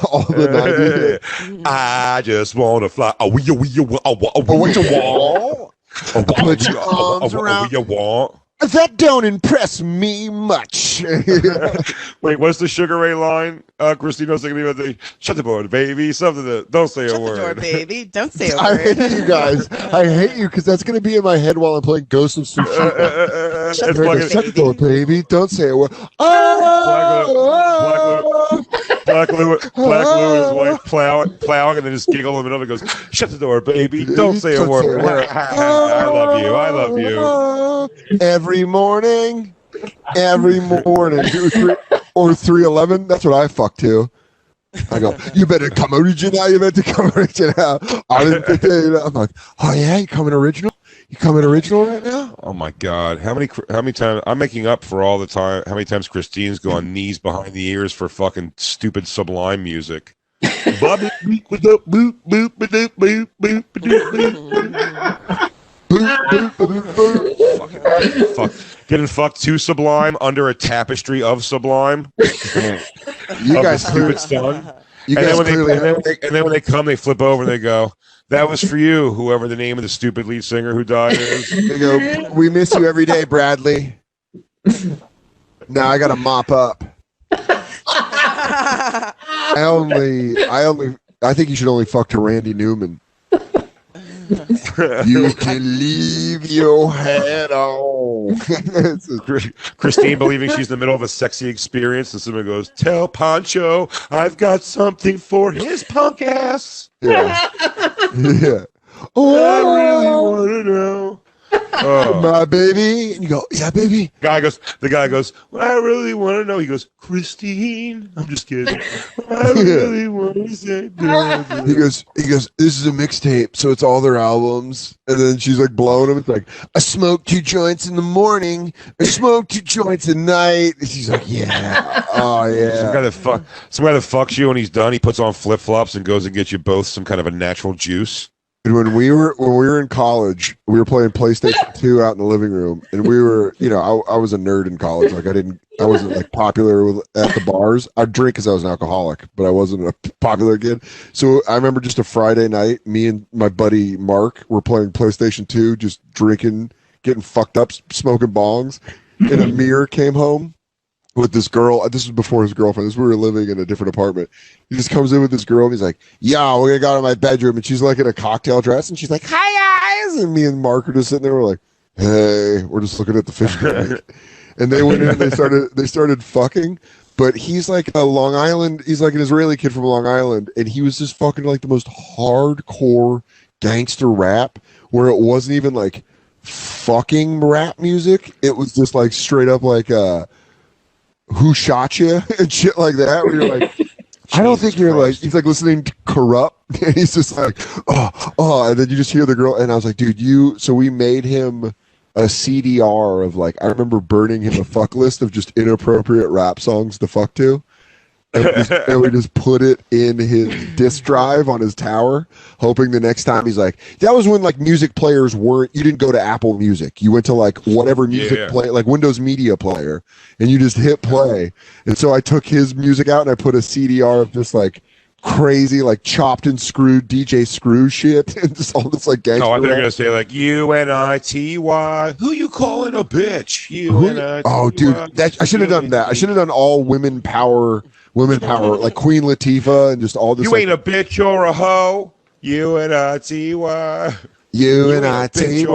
S1: 90s.
S2: I just want to fly. What you want?
S1: Put your arms around.
S2: You want?
S1: That don't impress me much.
S2: Wait, what's the Sugar Ray line? Christina's thinking about the shut the door, baby. Something that don't say a word.
S5: Shut the door, baby. Don't say a word.
S1: I hate you guys. I hate you because that's going to be in my head while I'm playing Ghost of Tsushima. Shut the door, baby. Don't say a word.
S2: Black Lou and his wife plowing, and then just giggle in the middle and goes, shut the door, baby. Don't say a word. I love you. I love you.
S1: Every morning. 3:11. That's what I fuck to. I go, you better come original. You better come original. I didn't think that. I'm like, oh yeah, you coming original? You coming original right now?
S2: Oh my God! How many times I'm making up for all the time? How many times Christine's gone knees behind the ears for fucking stupid Sublime music? Fuck. Getting fucked to Sublime under a tapestry of Sublime.
S1: You guys
S2: stupid son.
S1: And
S2: then when they come, they flip over and they go, "That was for you, whoever the name of the stupid lead singer who died is."
S1: They go, "We miss you every day, Bradley." Now I gotta mop up. I think you should only fuck to Randy Newman. You can leave your head on.
S2: Christine believing she's in the middle of a sexy experience, and someone goes, "Tell Pancho I've got something for his punk ass."
S1: Yeah. Yeah. Oh,
S2: I really want to know.
S1: My baby. And you go, yeah, baby.
S2: The guy goes, well, I really want to know. He goes, Christine. I'm just kidding. I really want to say.
S1: He goes, this is a mixtape, so it's all their albums. And then she's like blowing him. It's like, I smoke 2 joints in the morning. I smoke 2 joints at night. And she's like, yeah. Oh, yeah.
S2: Some guy that fucks you when he's done, he puts on flip-flops and goes and gets you both some kind of a natural juice.
S1: And when we were in college, we were playing PlayStation 2 out in the living room, and we were, I was a nerd in college. Like I wasn't like popular at the bars. I'd drink because I was an alcoholic, but I wasn't a popular kid. So I remember just a Friday night, me and my buddy Mark were playing PlayStation 2, just drinking, getting fucked up, smoking bongs. And Amir came home with this girl. This was before his girlfriend. We were living in a different apartment. He just comes in with this girl and he's like, "Yo, we're gonna go to my bedroom," and she's like in a cocktail dress and she's like, "Hi guys," and me and Mark are just sitting there. We're like, "Hey," we're just looking at the fish tank. And they went in and they started fucking. But he's like a Long Island. He's like an Israeli kid from Long Island, and he was just fucking like the most hardcore gangster rap, where it wasn't even like fucking rap music. It was just like straight up like who shot you and shit like that, where you're like, I don't think you're like, he's like listening to Corrupt, and he's just like, oh, and then you just hear the girl, and I was like, dude, so we made him a CDR of like, I remember burning him a fuck list of just inappropriate rap songs to fuck to, and we just put it in his disk drive on his tower, hoping the next time he's like, that was when like music players weren't, you didn't go to Apple Music. You went to like whatever music play, like Windows Media Player, and you just hit play. And so I took his music out and I put a CDR of just like crazy, like chopped and screwed DJ Screw shit and just all this like gangster.
S2: Oh, I thought you were going to say like UNITY. Who you calling a bitch? UNITY.
S1: Oh, dude, I should have done that. I should have done all women power, like Queen Latifah and just all this.
S2: You ain't a bitch or a hoe. UNITY.
S1: UNITY.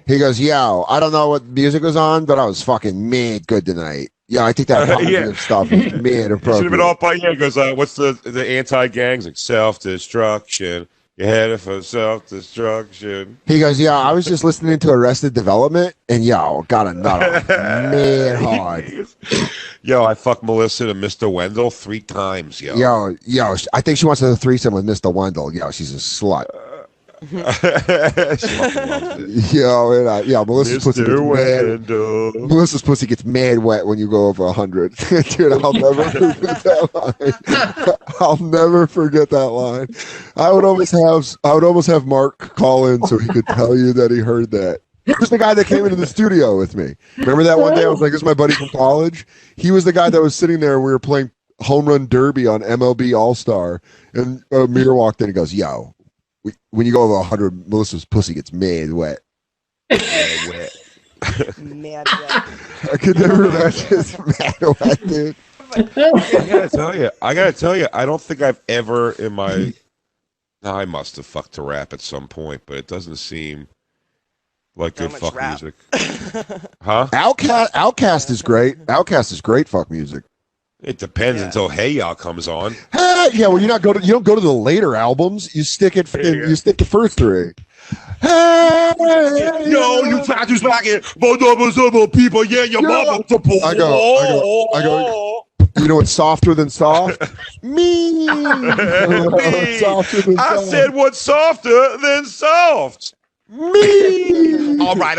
S1: He goes, yo, I don't know what music was on, but I was fucking mad good tonight. Yeah, I think that positive stuff is mad appropriate.
S2: Should have been all by He goes, what's the anti-gangs? Like self-destruction. You're headed for self-destruction.
S1: He goes, yeah, I was just listening to Arrested Development, and yo, got a nut on mad hard.
S2: Yo, I fucked Melissa to Mr. Wendell 3 times, yo.
S1: Yo, I think she wants a threesome with Mr. Wendell. Yo, she's a slut. Melissa's pussy gets mad. Melissa's pussy gets mad wet when you go over 100. Dude, I'll never forget that line. I'll never forget that line. I would almost have Mark call in so he could tell you that he heard that. He was the guy that came into the studio with me. Remember that one day I was like, this is my buddy from college? He was the guy that was sitting there. We were playing home run derby on MLB All-Star, and Amir walked in and goes, yo, when you go over 100, Melissa's pussy gets mad wet.
S5: Mad wet.
S1: I could never imagine it's mad wet, dude.
S2: I gotta tell you, I don't think I've ever in my... I must have fucked to rap at some point, but it doesn't seem like good fuck rap. Music. Huh?
S1: Outcast is great. Outcast is great fuck music.
S2: It depends until Hey Ya comes on.
S1: Yeah, well, you don't go to the later albums. You stick the first 3. Hey,
S2: yo, you try to smack it, people, yeah, your mama to pull.
S1: I go. You know what's softer than soft? Me.
S2: Softer than soft. I said what's softer than soft.
S1: Me.
S2: All right.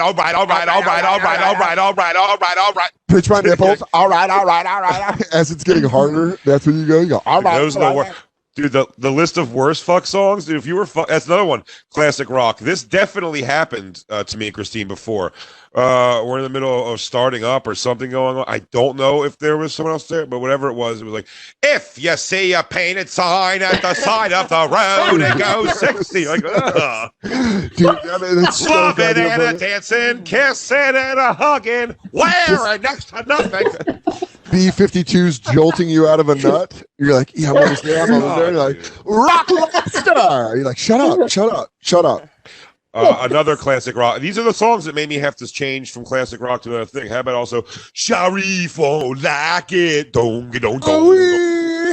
S1: Pitch my nipples. All right. As it's getting harder, that's when you go. You go. All right.
S2: Dude, the list of worst fuck songs, dude, if you were that's another one, classic rock. This definitely happened to me and Christine before. We're in the middle of starting up or something going on. I don't know if there was someone else there, but whatever it was like, if you see a painted sign at the side of the road, it goes 60. Like, ugh.
S1: Dude, I mean, it's
S2: loving and a dancing, kissing and a hugging, wearing next to nothing.
S1: B-52's jolting you out of a nut. You're like, yeah, I'm almost there. You're like, rock star. You're like, shut up.
S2: Another classic rock. These are the songs that made me have to change from classic rock to another thing. How about also Sharif won't like it. Don't.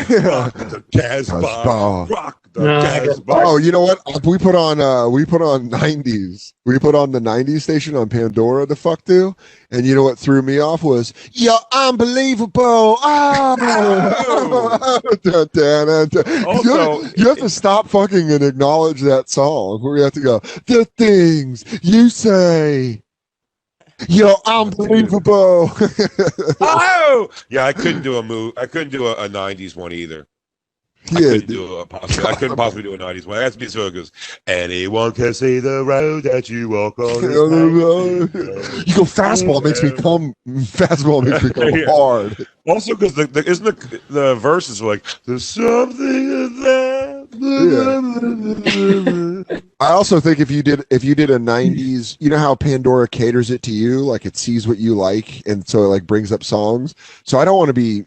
S2: Rock the jazz bar. Rock the jazz bar.
S1: Oh, you know what? We put on 90s. We put on the 90s station on Pandora to fuck to. And you know what threw me off was, you're unbelievable. Oh. Also, you have to stop fucking and acknowledge that song. Where you have to go, the things you say. You're unbelievable.
S2: Oh, yeah, I couldn't do I couldn't do a 90s one either. I couldn't possibly do a 90s one. It has to be so good. Anyone can see the road that you walk on.
S1: You go fastball makes me come. Fastball makes me come hard.
S2: Also, because isn't the verses like there's something in that.
S1: Yeah. I also think if you did a 90s, you know how Pandora caters it to you, like it sees what you like, and so it like brings up songs. So I don't want to be,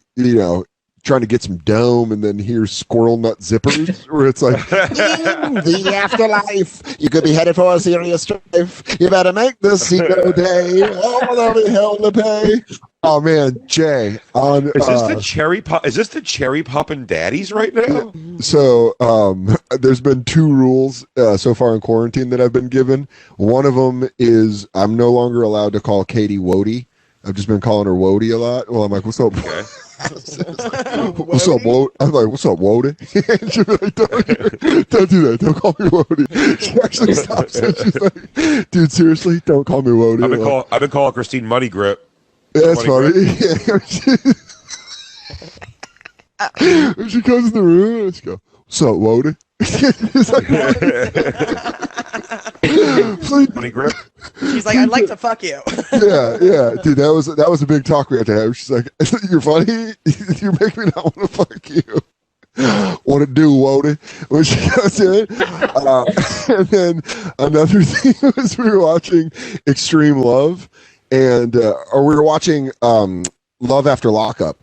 S1: trying to get some dome and then hear Squirrel Nut Zippers, where it's like, in the afterlife, you could be headed for a serious strife. You better make this ego day. Oh, there'll be hell to pay. Oh man, Jay.
S2: Is this the cherry pop? Is this the cherry poppin' daddies right now?
S1: So there's been 2 rules so far in quarantine that I've been given. One of them is I'm no longer allowed to call Katie Wody. I've just been calling her Wody a lot. Well, I'm like, what's up?
S2: Okay.
S1: What's up, Wody? I'm like, what's up, Wody? She's like, don't do that. Don't call me Wody. She actually stops and she's like, dude, seriously, don't call me Wody.
S2: I've been calling Christine Muddy Grip.
S1: Yeah, that's funny. And she comes in the room and she goes, "So, Woden?" It's like,
S2: Funny grip.
S5: She's like, I'd like to fuck you.
S1: yeah, dude, that was a big talk we had to have. She's like, "You're funny. You make me not want to fuck you." What it do, Woden? When she goes in, and then another thing was we were watching Extreme Love, and or we were watching Love After Lockup,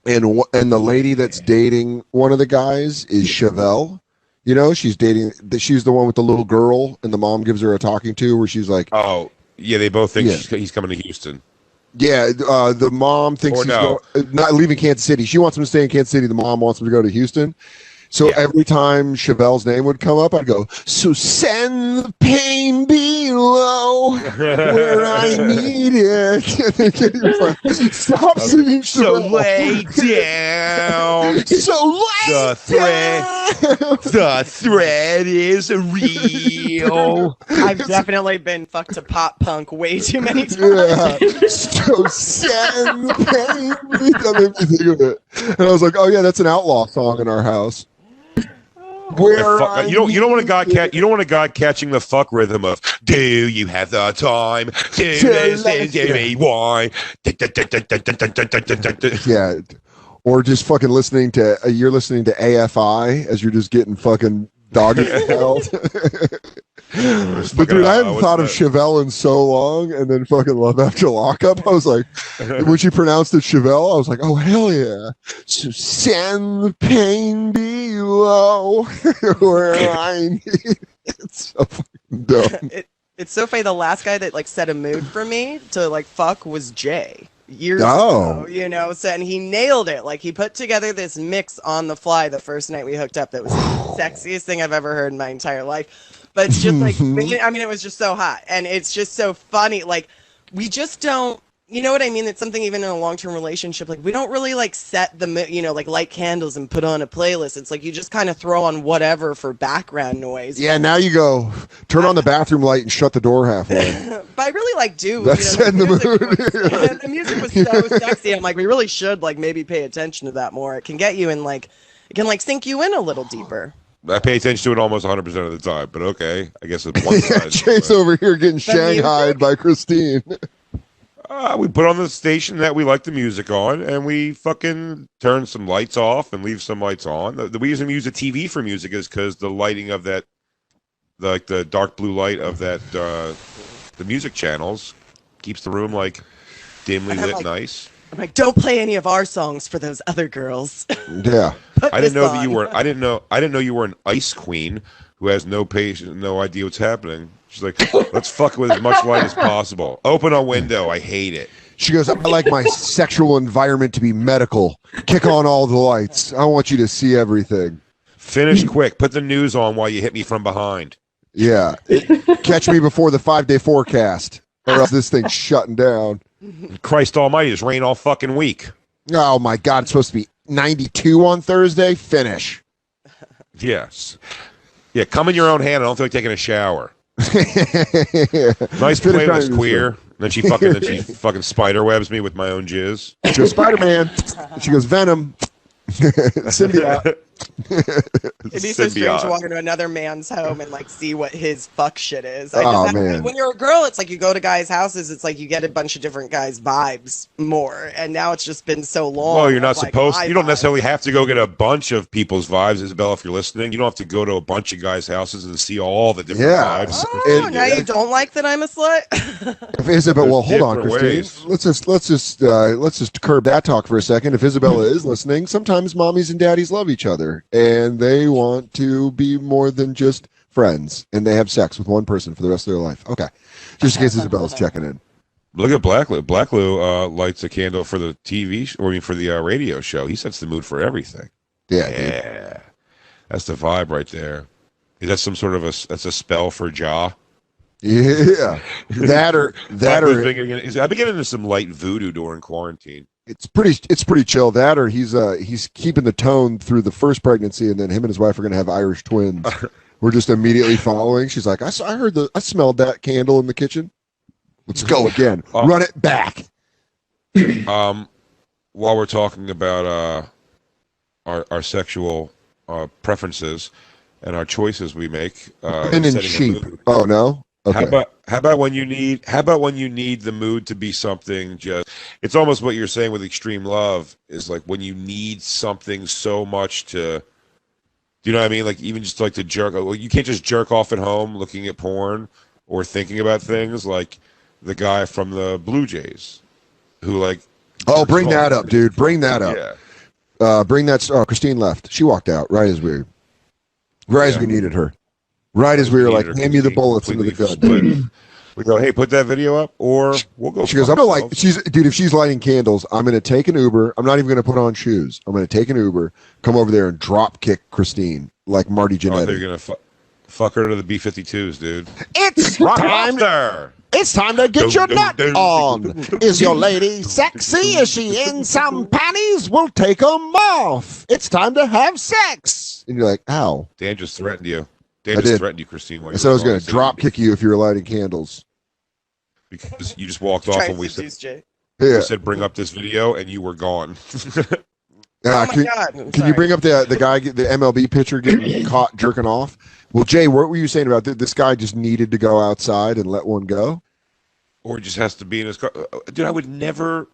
S1: and the lady that's dating one of the guys is Chevelle. You know, she's the one with the little girl, and the mom gives her a talking to where she's like,
S2: "Oh, yeah." They both think he's coming to Houston.
S1: Yeah, the mom thinks he's not leaving Kansas City. She wants him to stay in Kansas City. The mom wants him to go to Houston. So every time Chevelle's name would come up, I'd go, "So send the pain below where I need it." Stop singing.
S2: So lay down.
S1: So lay
S2: The thread is real.
S5: I've definitely been fucked to pop punk way too many times.
S1: Yeah. So send the pain. That made me think of it. And I was like, "Oh yeah, that's an outlaw song in our house."
S2: You don't want a god catching the fuck rhythm of "Do you have the time to listen to me? Why?"
S1: Yeah, or just fucking listening to you're listening to AFI as you're just getting fucking doggy held. But dude, I hadn't thought of Chevelle in so long, and then fucking Love After Lockup. I was like, when she pronounced it Chevelle, I was like, oh hell yeah! So send the pain below where I need. It's so fucking dumb.
S5: It's so funny. The last guy that like set a mood for me to like fuck was Jay. Years ago, you know, so and he nailed it. Like he put together this mix on the fly the first night we hooked up that was the sexiest thing I've ever heard in my entire life. But it's just like, I mean, it was just so hot. And it's just so funny. Like, we just don't, you know what I mean? It's something even in a long-term relationship. Like, we don't really, like, set the, you know, like, light candles and put on a playlist. It's like you just kind of throw on whatever for background noise.
S1: Yeah, now you go, turn on the bathroom light and shut the door halfway.
S5: But I really, like, do.
S1: That's
S5: setting
S1: the mood.
S5: The music was so sexy. I'm like, we really should, like, maybe pay attention to that more. It can get you in, like, it can, like, sink you in a little deeper.
S2: I pay attention to it almost 100% of the time, but okay. I guess it's one side.
S1: Chase over here getting shanghaied by Christine.
S2: We put on the station that we like the music on, and we fucking turn some lights off and leave some lights on. The reason we use the TV for music is because the lighting of that, like the dark blue light of that, the music channels keeps the room like dimly lit, nice.
S5: I'm like, don't play any of our songs for those other girls.
S1: Yeah.
S2: I didn't know that you were. I didn't know you were an ice queen who has no patience, no idea what's happening. She's like, let's fuck with as much light as possible. Open a window. I hate it.
S1: She goes, I like my sexual environment to be medical. Kick on all the lights. I want you to see everything.
S2: Finish quick. Put the news on while you hit me from behind.
S1: Yeah. Catch me before the 5-day forecast, or else this thing's shutting down.
S2: Christ almighty, it's rain all fucking week.
S1: Oh my God, it's supposed to be 92 on Thursday. Finish.
S2: Yes. Yeah, come in your own hand. I don't feel like taking a shower. Nice playlist, queer. And then she fucking spider webs me with my own jizz.
S1: She goes, Spider-Man. She goes, Venom. Symbiote.
S5: It'd be so strange to walk into another man's home and like see what his fuck shit is.
S1: Man.
S5: When you're a girl, it's like you go to guys' houses. It's like you get a bunch of different guys' vibes more. And now it's just been so long.
S2: Well, you're not supposed. You don't necessarily have to go get a bunch of people's vibes, Isabel. If you're listening, you don't have to go to a bunch of guys' houses and see all the different vibes.
S5: Oh, now you don't like that I'm a slut?
S1: If Isabel, well, hold on, Christine. Let's just curb that talk for a second. If Isabella is listening, sometimes mommies and daddies love each other, and they want to be more than just friends, and they have sex with one person for the rest of their life. Okay, just in case Isabella's checking in.
S2: Look at Blacklou. Blacklou lights a candle for the TV, or for the radio show. He sets the mood for everything.
S1: Yeah.
S2: That's the vibe right there. Is that some sort of that's a spell for Ja?
S1: Yeah, that or
S2: I've been getting into some light voodoo during quarantine.
S1: It's pretty chill. That or he's keeping the tone through the first pregnancy, and then him and his wife are gonna have Irish twins. We're just immediately following. She's like, I smelled that candle in the kitchen. Let's go again. Run it back.
S2: While we're talking about our sexual preferences and our choices we make.
S1: Men and sheep. Oh no. Okay.
S2: How about when you need the mood to be something just? It's almost what you're saying with extreme love is like when you need something so much to. Do you know what I mean? Like even just like to jerk. Well, you can't just jerk off at home looking at porn or thinking about things like the guy from the Blue Jays, who like.
S1: Oh, bring that up, dude. Bring that up.
S2: Yeah.
S1: Bring that. Oh, Christine left. She walked out right as we needed her. Right as we were like, hand me the bullets into the gun.
S2: We go, hey, put that video up, or we'll go.
S1: She goes, I'm like, dude, if she's lighting candles, I'm going to take an Uber. I'm not even going to put on shoes. I'm going to take an Uber, come over there and drop kick Christine like Marty Jannetty.
S2: They're going to fuck her to the B-52s, dude.
S1: It's time there. It's time to get your nut on. Is your lady sexy? Is she in some panties? We'll take them off. It's time to have sex. And you're like, ow.
S2: Dan just threatened you. Dan just threatened you, Christine.
S1: I said I was going to drop kick you if you were lighting candles.
S2: Because you just walked off when we said,
S1: we
S2: said bring up this video and you were gone.
S5: Oh my God.
S1: Can you bring up the guy, the MLB pitcher getting caught jerking off? Well, Jay, what were you saying about this guy just needed to go outside and let one go?
S2: Or just has to be in his car. Dude, I would never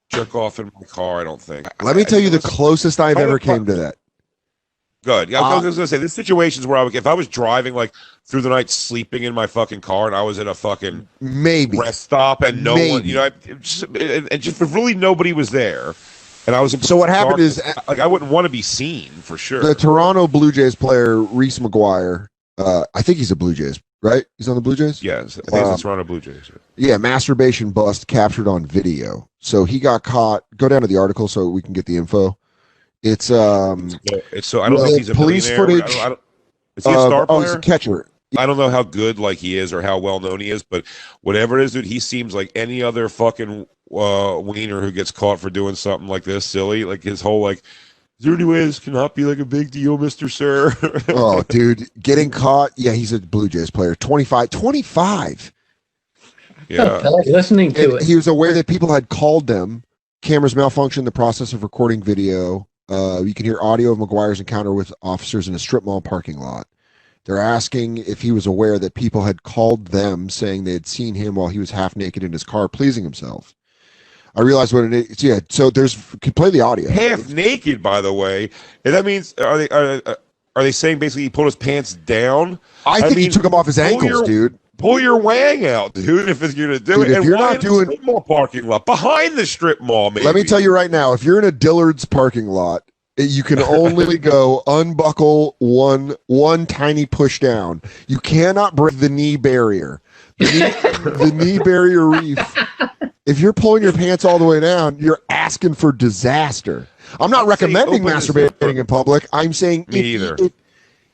S2: jerk off in my car, I don't think.
S1: Let me tell you the closest I've ever came to that.
S2: Good. Yeah, I was going to say, there's situations where if I was driving like through the night sleeping in my fucking car and I was at a fucking rest stop and no one, you know, just if really nobody was there and I was
S1: so what happened is
S2: like I wouldn't want to be seen for sure.
S1: The Toronto Blue Jays player Reese McGuire, I think he's a Blue Jays, right? He's on the Blue Jays?
S2: Yes, I think it's the Toronto Blue Jays.
S1: Yeah, masturbation bust captured on video. So he got caught. Go down to the article so we can get the info. It's so
S2: I don't know if he's a
S1: police footage.
S2: Is he a star player?
S1: Oh, he's a catcher.
S2: I don't know how good like he is or how well known he is, but whatever it is, dude, he seems like any other fucking wiener who gets caught for doing something like this silly. Like his whole like, is there any way this cannot be like a big deal, Mr. Sir?
S1: Oh, dude, getting caught. Yeah, he's a Blue Jays player. 25.
S2: Yeah,
S3: listening to it.
S1: He was aware that people had called them. Cameras malfunctioned in the process of recording video. You can hear audio of McGuire's encounter with officers in a strip mall parking lot. They're asking if he was aware that people had called them saying they had seen him while he was half naked in his car pleasing himself. I realized what it is. Yeah, so can play the audio.
S2: Half naked, by the way. And that means are they saying basically he pulled his pants down?
S1: I think he took them off his ankles, dude.
S2: Pull your wang out, dude, if you're going to do it.
S1: If you're not doing
S2: strip mall parking lot, behind the strip mall, maybe.
S1: Let me tell you right now, if you're in a Dillard's parking lot, you can only go unbuckle one tiny push down. You cannot break the knee barrier. The knee barrier reef. If you're pulling your pants all the way down, you're asking for disaster. I'm not recommending masturbating in public. I'm saying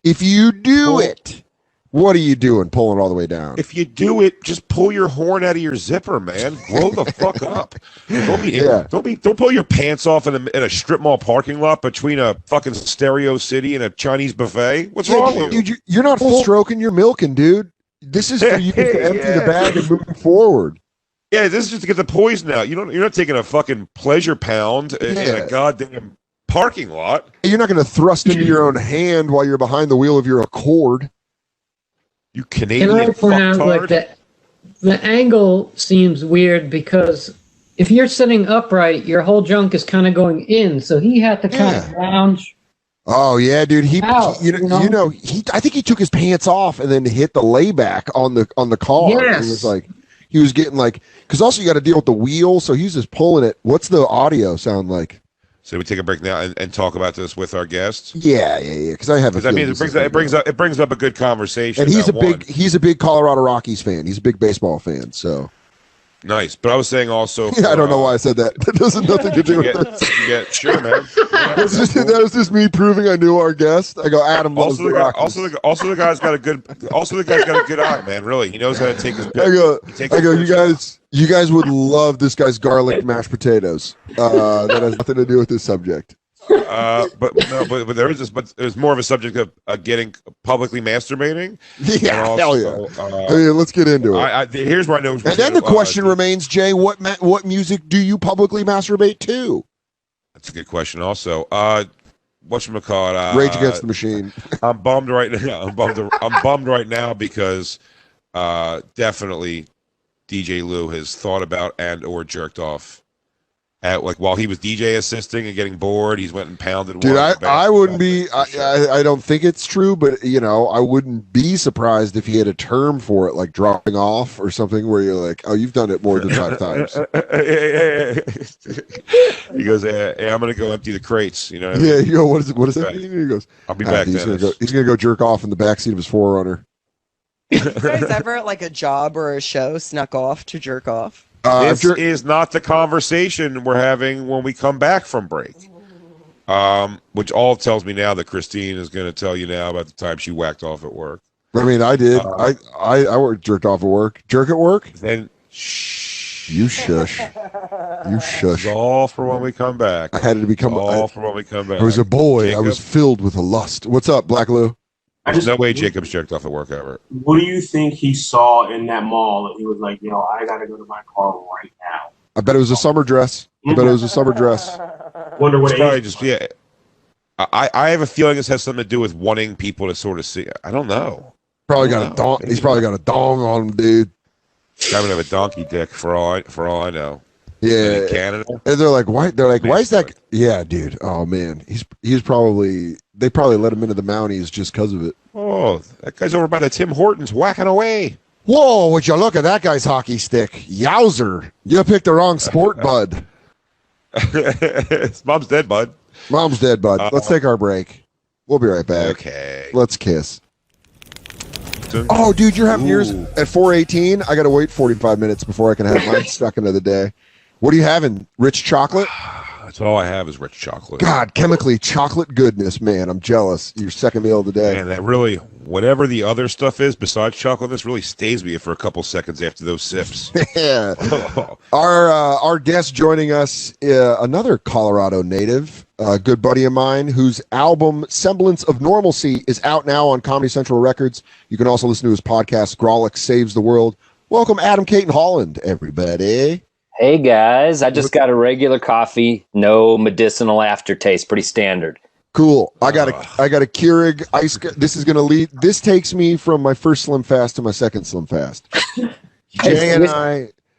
S1: if you do it, what are you doing pulling all the way down?
S2: If you do it, just pull your horn out of your zipper, man. Grow the fuck up. Don't pull your pants off in a strip mall parking lot between a fucking Stereo City and a Chinese buffet. What's wrong with you?
S1: Dude, you're not full stroking, you're milking, dude. This is for you to empty the bag and move forward.
S2: Yeah, this is just to get the poison out. You're not taking a fucking pleasure pound in a goddamn parking lot.
S1: You're not going to thrust into your own hand while you're behind the wheel of your Accord.
S2: You Canadian
S3: Can I point out, like, the angle seems weird because if you're sitting upright, your whole junk is kind of going in, so he had to kind of lounge.
S1: Oh yeah, dude. I think he took his pants off and then hit the layback on the car.
S3: Yes.
S1: He was getting like, because also you got to deal with the wheel, so he's just pulling it. What's the audio sound like?
S2: So we take a break now and talk about this with our guests.
S1: Yeah. Because I have.
S2: Because I mean, it brings up a good conversation.
S1: And he's a big Colorado Rockies fan. He's a big baseball fan. So
S2: nice. But I was saying also.
S1: I don't know why I said that. That doesn't nothing to do with this.
S2: Sure, man.
S1: That was just me proving I knew our guest. I go, Adam.
S2: Also, the guy's got a good eye, man. Really, he knows how to take his.
S1: I go. You guys would love this guy's garlic mashed potatoes. That has nothing to do with this subject.
S2: But there is this. But there's more of a subject of getting publicly masturbating.
S1: Yeah, also, hell yeah. Let's get into it.
S2: Here's where I know.
S1: And then the question remains, Jay, what music do you publicly masturbate to?
S2: That's a good question. Also, whatchamacallit,
S1: Rage Against the Machine.
S2: I'm bummed right now. I'm bummed right now because definitely DJ Lou has thought about and or jerked off at while he was DJ assisting and getting bored. He's went and pounded.
S1: Dude, I wouldn't be. I don't think it's true, but I wouldn't be surprised if he had a term for it, like dropping off or something, where you're like, oh, you've done it more than 5 times.
S2: He goes, hey, I'm gonna go empty the crates. You know.
S1: Yeah. You go. What does that mean? He goes,
S2: I'll be back.
S1: He's gonna go jerk off in the backseat of his 4Runner.
S5: You guys ever at like a job or a show snuck off to jerk off?
S2: This is not the conversation we're having when we come back from break. Which all tells me now that Christine is going to tell you now about the time she whacked off at work.
S1: I mean, I did. I jerked off at work. Jerk at work?
S2: Then
S1: you shush. You shush.
S2: It's all for when we come back.
S1: I had to become
S2: for when we come back.
S1: I was a boy.
S2: Jacob?
S1: I was filled with a lust. What's up, Black Lou?
S2: There's no way Jacob's jerked off at work ever.
S4: What do you think he saw in that mall that he was like, I got to go to my car right now?
S1: I bet it was a summer dress. Wonder what
S2: probably just, yeah. I have a feeling this has something to do with wanting people to sort of see. I don't know.
S1: Probably got a dong. He's probably got a dong on him, dude.
S2: I would have a donkey dick for all I know.
S1: Yeah,
S2: in Canada.
S1: And they're like, why? They're like, why is that? Yeah, dude. Oh man, he's probably. They probably let him into the Mounties just because of it.
S2: Oh, that guy's over by the Tim Hortons whacking away.
S1: Whoa! Would you look at that guy's hockey stick? Yowzer! You picked the wrong sport, bud.
S2: Mom's dead, bud.
S1: Mom's dead, bud. Let's take our break. We'll be right back.
S2: Okay.
S1: Let's kiss. Oh, dude, you're having yours at 4:18. I got to wait 45 minutes before I can have mine stuck into the day. What are you having? Rich chocolate?
S2: That's all I have is rich chocolate.
S1: God, chemically chocolate goodness, man. I'm jealous. Your second meal of the day.
S2: Man, that really, whatever the other stuff is besides chocolate, this really stays with you for a couple seconds after those sips.
S1: Yeah. Our guest joining us, another Colorado native, a good buddy of mine, whose album Semblance of Normalcy is out now on Comedy Central Records. You can also listen to his podcast, Grolic Saves the World. Welcome, Adam Caton Holland, everybody.
S7: Hey guys, I just got a regular coffee, no medicinal aftertaste, pretty standard.
S1: Cool. I got a Keurig ice. This is going to lead. This takes me from my first Slim Fast to my second Slim Fast. Jay and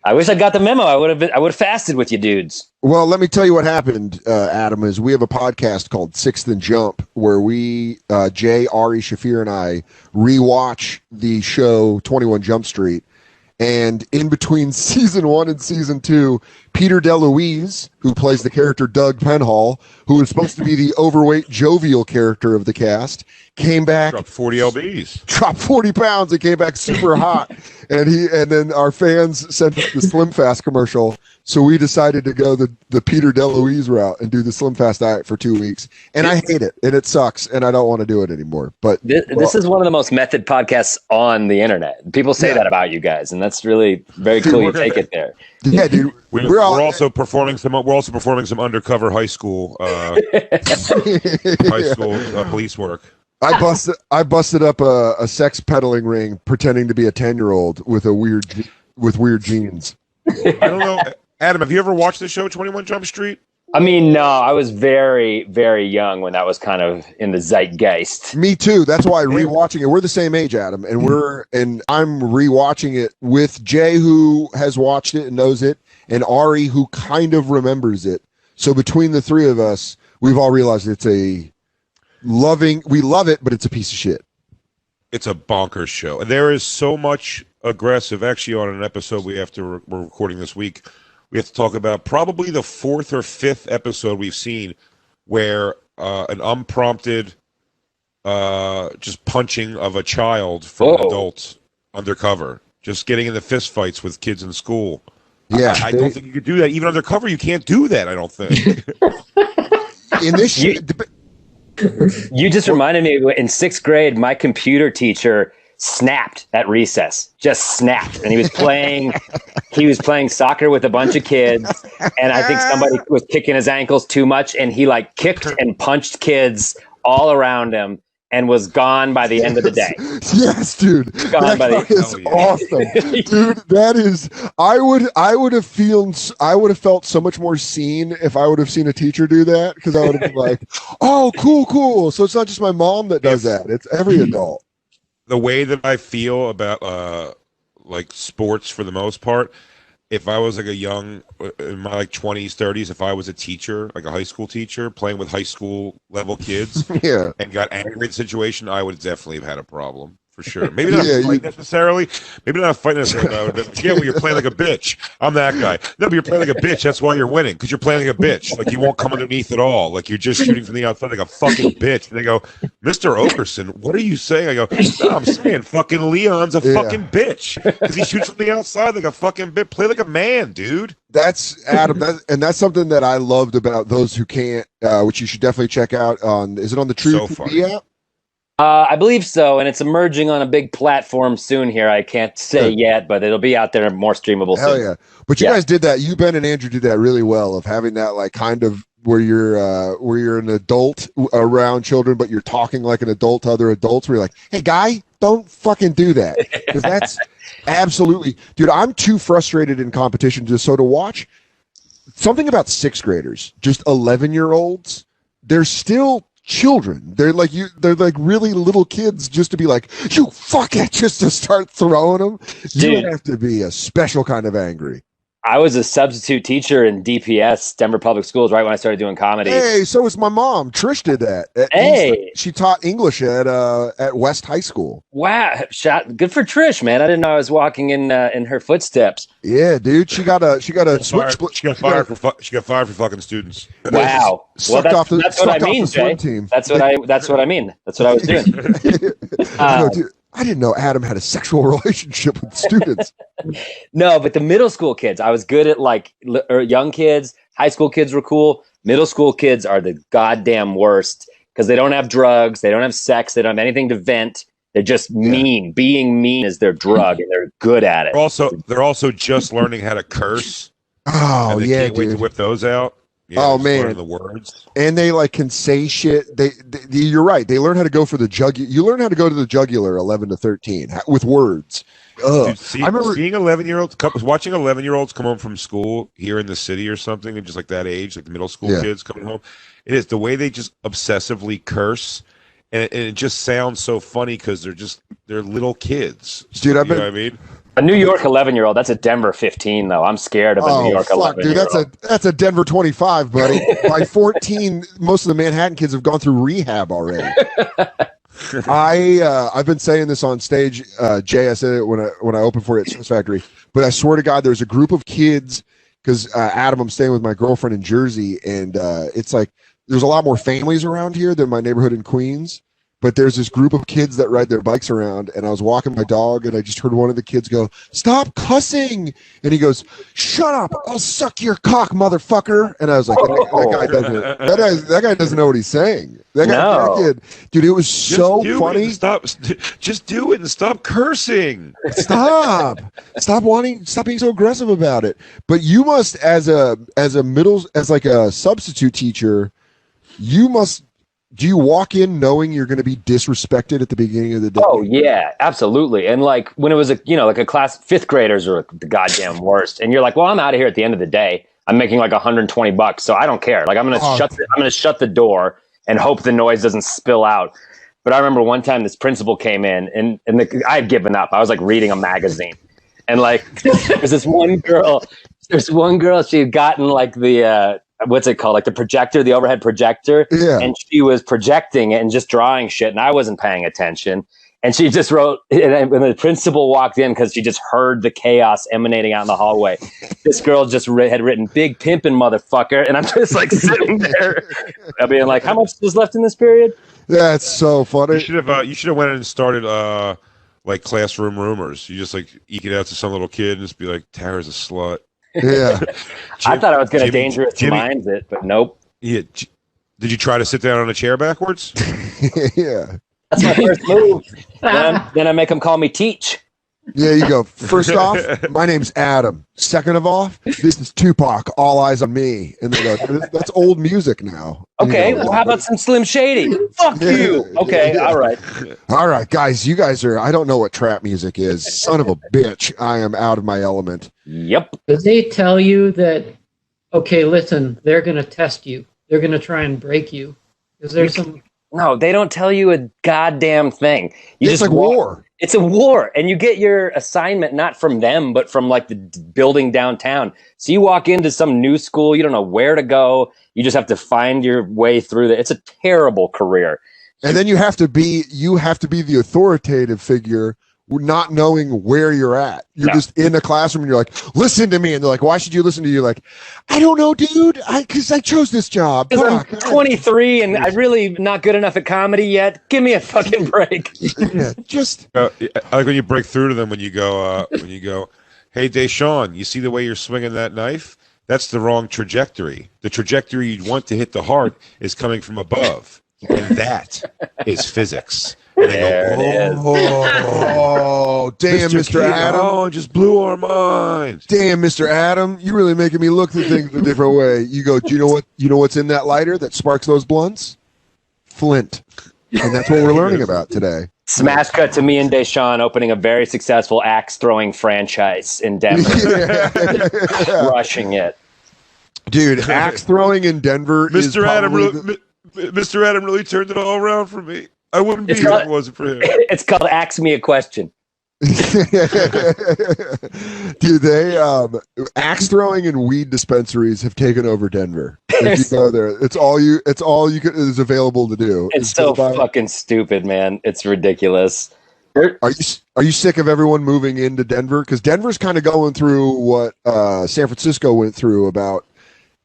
S7: I wish I got the memo. I would have fasted with you dudes.
S1: Well, let me tell you what happened, Adam, is we have a podcast called Sixth and Jump where we, Jay, Ari Shafir, and I rewatch the show 21 Jump Street. And in between season 1 and season 2, Peter DeLuise, who plays the character Doug Penhall, who is supposed to be the overweight, jovial character of the cast, came back.
S2: Dropped 40 lbs.
S1: Dropped 40 pounds and came back super hot. And then our fans sent us the Slim Fast commercial. So we decided to go the Peter DeLuise route and do the Slim Fast diet for 2 weeks. And I hate it. And it sucks. And I don't want to do it anymore. But
S7: this is one of the most method podcasts on the internet. People say that about you guys. And that's really very cool. You take it there.
S1: Yeah, dude.
S2: We're also performing some undercover high school police work.
S1: I busted up a sex peddling ring pretending to be a 10-year-old with weird jeans.
S2: I don't know. Adam, have you ever watched the show 21 Jump Street?
S7: I mean, no, I was very, very young when that was kind of in the zeitgeist.
S1: Me too. That's why rewatching it. We're the same age, Adam, and I'm rewatching it with Jay, who has watched it and knows it, and Ari, who kind of remembers it. So between the three of us, we've all realized we love it, but it's a piece of shit.
S2: It's a bonkers show. And there is so much aggressive. Actually, on an episode we're recording this week, we have to talk about probably the 4th or 5th episode we've seen where an unprompted just punching of a child from an adult undercover, just getting into fist fights with kids in school.
S1: Yeah,
S2: I don't think you could do that. Even undercover, you can't do that, I don't think.
S1: In this
S7: You just reminded me, in 6th grade, my computer teacher snapped at recess, just snapped. And he was playing soccer with a bunch of kids. And I think somebody was kicking his ankles too much. And he kicked and punched kids all around him. and was gone by the end of the day.
S1: Yes, dude.
S7: Gone by
S1: That is awesome. Dude, that is I would have felt so much more seen if I would have seen a teacher do that, because I would have been like, oh, cool. So it's not just my mom that does that. It's every adult.
S2: The way that I feel about like sports for the most part, if I was like a young, in my like 20s, 30s, if I was a teacher, like a high school teacher, playing with high school level kids, and got angry in the situation, I would definitely have had a problem. For sure. Maybe not a fight necessarily. Maybe not a fight necessarily. But yeah, well, you're playing like a bitch. I'm that guy. No, but you're playing like a bitch. That's why you're winning, because you're playing like a bitch. Like, you won't come underneath at all. Like, you're just shooting from the outside like a fucking bitch. And they go, Mr. Oakerson, what are you saying? I go, no, I'm saying fucking Leon's a fucking bitch, because he shoots from the outside like a fucking bitch. Play like a man, dude.
S1: That's Adam, and that's something that I loved about Those Who Can't, which you should definitely check out on. Is it on the True TV app?
S7: I believe so, and it's emerging on a big platform soon here. I can't say yet, but it'll be out there more streamable soon.
S1: Hell yeah. But you guys did that. You, Ben, and Andrew did that really well, of having that like kind of where you're an adult around children, but you're talking like an adult to other adults, where you're like, hey, guy, don't fucking do that. Because that's absolutely... Dude, I'm too frustrated in competition to watch something about sixth graders, just 11-year-olds. They're still... children. They're like really little kids, just to be like, you fuck it, just to start throwing them. You have to be a special kind of angry.
S7: I was a substitute teacher in DPS, Denver Public Schools, right when I started doing comedy.
S1: Hey, so was my mom. Trish did that. She taught English at West High School.
S7: Wow, good for Trish, man. I didn't know I was walking in her footsteps.
S1: Yeah, dude. She got switch.
S2: She got fired for fucking students.
S7: Wow. Well, that's what I mean, Jay. That's what I mean. That's what I was doing.
S1: I didn't know Adam had a sexual relationship with students.
S7: No, but the middle school kids, I was good at like young kids. High school kids were cool. Middle school kids are the goddamn worst, because they don't have drugs. They don't have sex. They don't have anything to vent. They're just mean. Being mean is their drug, and they're good at it.
S2: They're also just learning how to curse.
S1: Oh,
S2: and they can't wait to whip those out. Yeah,
S1: oh man,
S2: the words,
S1: and they like can say shit. They you're right. They learn how to go for the jugular. You learn how to go to the jugular 11 to 13 with words.
S2: Dude, I remember seeing 11-year-olds, watching 11-year-olds come home from school here in the city or something, and just like that age, like the middle school kids coming home. It is the way they just obsessively curse, and it just sounds so funny because they're little kids.
S1: Dude,
S2: you know what I mean?
S7: A New York 11-year-old, that's a Denver 15, though. I'm scared of a New York 11-year-old.
S1: Dude, that's a Denver 25, buddy. By 14, most of the Manhattan kids have gone through rehab already. I've been saying this on stage, Jay. I said it when I opened for you at Swiss Factory, but I swear to God, there's a group of kids, because Adam, I'm staying with my girlfriend in Jersey, and it's like there's a lot more families around here than my neighborhood in Queens. But there's this group of kids that ride their bikes around, and I was walking my dog, and I just heard one of the kids go, "Stop cussing!" And he goes, "Shut up! I'll suck your cock, motherfucker!" And I was like, "That guy doesn't know what he's saying." That kid, dude, it was so funny.
S2: Just do it and stop cursing.
S1: Stop being so aggressive about it. But you must, as a substitute teacher, you must. Do you walk in knowing you're going to be disrespected at the beginning of the day?
S7: Oh yeah, absolutely. And like when it was a class, fifth graders are the goddamn worst. And you're like, well, I'm out of here at the end of the day. I'm making like $120, so I don't care. Like I'm going to shut the door and hope the noise doesn't spill out. But I remember one time this principal came in, and I had given up. I was like reading a magazine, and like there's this one girl. She had gotten like the what's it called? Like the projector, the overhead projector.
S1: Yeah.
S7: And she was projecting it and just drawing shit. And I wasn't paying attention. And she just wrote, and when the principal walked in, because she just heard the chaos emanating out in the hallway, this girl just had written "big pimpin' motherfucker." And I'm just like sitting there, being like, how much is left in this period?
S1: That's so funny.
S2: You should have went and started like classroom rumors. You just like eke it out to some little kid and just be like, "Tara's a slut."
S1: Yeah.
S7: I thought I was going to dangerous minds it, but nope.
S2: Yeah. Did you try to sit down on a chair backwards?
S1: Yeah.
S7: That's my first move. Then I make them call me Teach.
S1: Yeah, you go. First off, my name's Adam. Second of all, this is Tupac. All eyes on me. And they go, that's old music now.
S7: Okay, well, how about some Slim Shady? Fuck you. Okay, all right.
S1: All right, guys. You guys are. I don't know what trap music is. Son of a bitch. I am out of my element.
S7: Yep.
S3: Does they tell you that? Okay, listen. They're gonna test you. They're gonna try and break you. Is there some?
S7: No, they don't tell you a goddamn thing.
S1: It's like war.
S7: It's a war, and you get your assignment not from them, but from like the building downtown. So you walk into some new school, you don't know where to go. You just have to find your way through It's a terrible career.
S1: And then you have to be the authoritative figure, not knowing where you're at. You're just in a classroom and you're like, listen to me. And they're like, why should you listen to you? Like, I don't know, dude. Because I chose this job.
S7: Because I'm 23 and I'm really not good enough at comedy yet. Give me a fucking break.
S1: Yeah, just
S2: like when you break through to them when you go, hey, Deshaun, you see the way you're swinging that knife? That's the wrong trajectory. The trajectory you'd want to hit the heart is coming from above. And that is physics.
S1: Oh, damn, Mr. Adam.
S2: Oh, just blew our minds.
S1: Damn, Mr. Adam, you really making me look at things a different way. You go, do you know what's in that lighter that sparks those blunts? Flint. And that's what we're learning about today.
S7: Smash cut to me and Deshaun opening a very successful axe throwing franchise in Denver. Crushing it.
S1: Dude, axe throwing in Denver
S2: Mr. Adam really turned it all around for me. I wouldn't be here if it wasn't for him.
S7: It's called Ask Me a Question.
S1: Dude, axe throwing and weed dispensaries have taken over Denver. If you go there, it's all is available to do.
S7: It's so fucking stupid, man. It's ridiculous.
S1: Are you sick of everyone moving into Denver? Because Denver's kind of going through what San Francisco went through about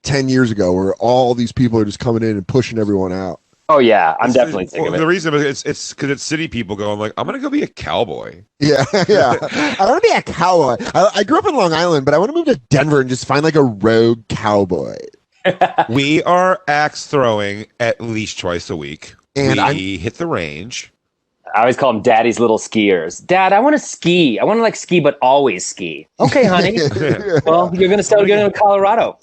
S1: 10 years ago, where all these people are just coming in and pushing everyone out.
S7: Oh yeah, I'm definitely sick of it.
S2: The reason is it's because it's city people going like, I'm gonna go be a cowboy.
S1: Yeah. I want to be a cowboy. I grew up in Long Island, but I want to move to Denver and just find like a rogue cowboy.
S2: We are axe throwing at least twice a week. And we hit the range.
S7: I always call them Daddy's little skiers. Dad, I want to ski. I want to like ski, but always ski. Okay, honey. Well, you're gonna start getting to Colorado.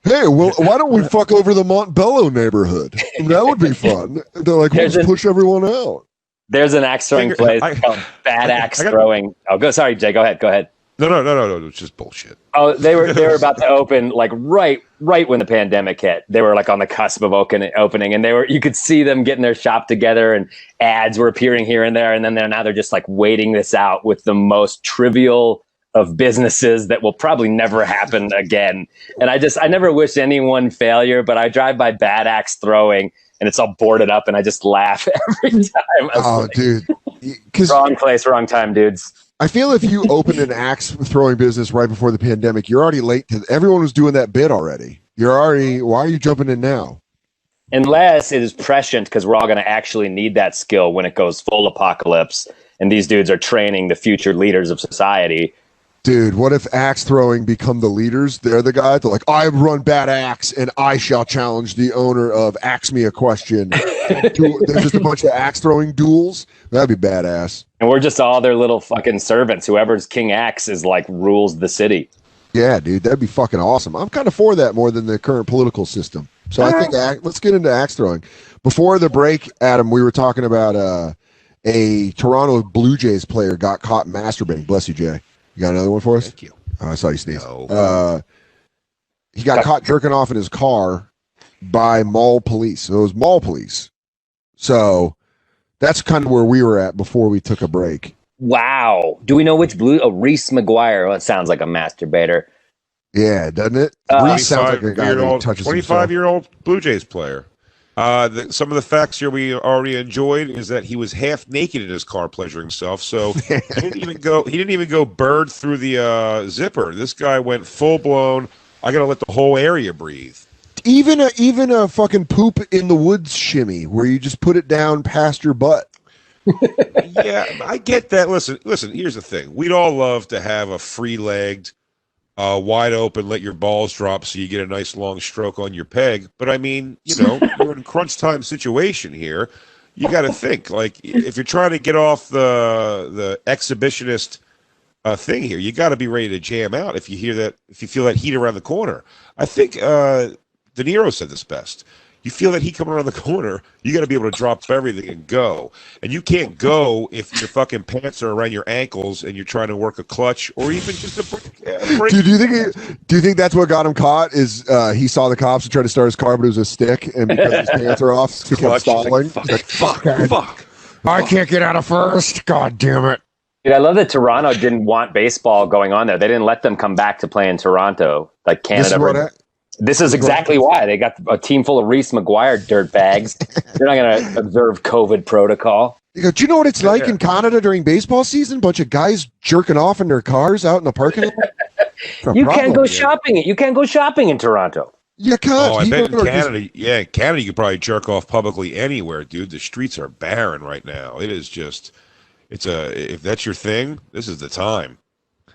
S1: Hey, well, why don't we fuck over the Montbello neighborhood? That would be fun. They're like, let's push everyone out.
S7: There's an axe throwing place called Bad Axe Throwing. Oh, go. Sorry, Jay. Go ahead.
S2: No. It's just bullshit.
S7: Oh, they were about to open like right when the pandemic hit. They were like on the cusp of opening, and you could see them getting their shop together, and ads were appearing here and there, and then they're just like waiting this out with the most trivial of businesses that will probably never happen again. And I never wish anyone failure, but I drive by Bad Axe Throwing and it's all boarded up and I just laugh every time.
S1: Dude.
S7: Wrong place, wrong time, dudes.
S1: I feel if you opened an axe throwing business right before the pandemic, you're already late everyone was doing that bit already. Why are you jumping in now?
S7: Unless it is prescient, because we're all going to actually need that skill when it goes full apocalypse and these dudes are training the future leaders of society.
S1: Dude, what if axe throwing become the leaders? They're the guys. They're like, I run Bad Axe, and I shall challenge the owner of Axe Me a Question. There's just a bunch of axe throwing duels. That'd be badass.
S7: And we're just all their little fucking servants. Whoever's King Axe is like rules the city.
S1: Yeah, dude, that'd be fucking awesome. I'm kind of for that more than the current political system. So I think let's get into axe throwing. Before the break, Adam, we were talking about a Toronto Blue Jays player got caught masturbating. Bless you, Jay. You got another one for us?
S2: Thank you.
S1: I saw you sneeze.
S2: No.
S1: He got caught jerking off in his car by mall police. So it was mall police. So that's kind of where we were at before we took a break.
S7: Wow. Do we know which blue? Oh, Reese McGuire. Well, it sounds like a masturbator.
S1: Yeah, doesn't it? Reese sounds like a guy who touches
S2: 25-year-old Blue Jays player. Some of the facts here we already enjoyed is that he was half naked in his car pleasuring himself. So he didn't even go bird through the zipper. This guy went full blown. I gotta let the whole area breathe.
S1: Even a fucking poop in the woods shimmy where you just put it down past your butt.
S2: Yeah, I get that. Listen. Here's the thing: we'd all love to have a free-legged, wide open, let your balls drop so you get a nice long stroke on your peg. But I mean, you're in a crunch time situation here. You got to think, like, if you're trying to get off the exhibitionist thing here. You got to be ready to jam out if you hear that. If you feel that heat around the corner, I think De Niro said this best. You feel that heat coming around the corner, you got to be able to drop everything and go. And you can't go if your fucking pants are around your ankles and you're trying to work a clutch or even just a break.
S1: Do you think that's what got him caught? Is he saw the cops and tried to start his car, but it was a stick, and because his pants are off, he kept stalling.
S2: Fuck.
S1: I can't get out of first. God damn it.
S7: Dude, I love that Toronto didn't want baseball going on there. They didn't let them come back to play in Toronto, like Canada. This is exactly why they got a team full of Reese McGuire dirtbags. They're not going to observe COVID protocol.
S1: Do you know what it's like in Canada during baseball season? Bunch of guys jerking off in their cars out in the parking lot.
S7: You can't go shopping. You can't go shopping in Toronto.
S1: You can't.
S2: Oh, I bet in Canada, in Canada you could probably jerk off publicly anywhere, dude. The streets are barren right now. It is just, if that's your thing, this is the time.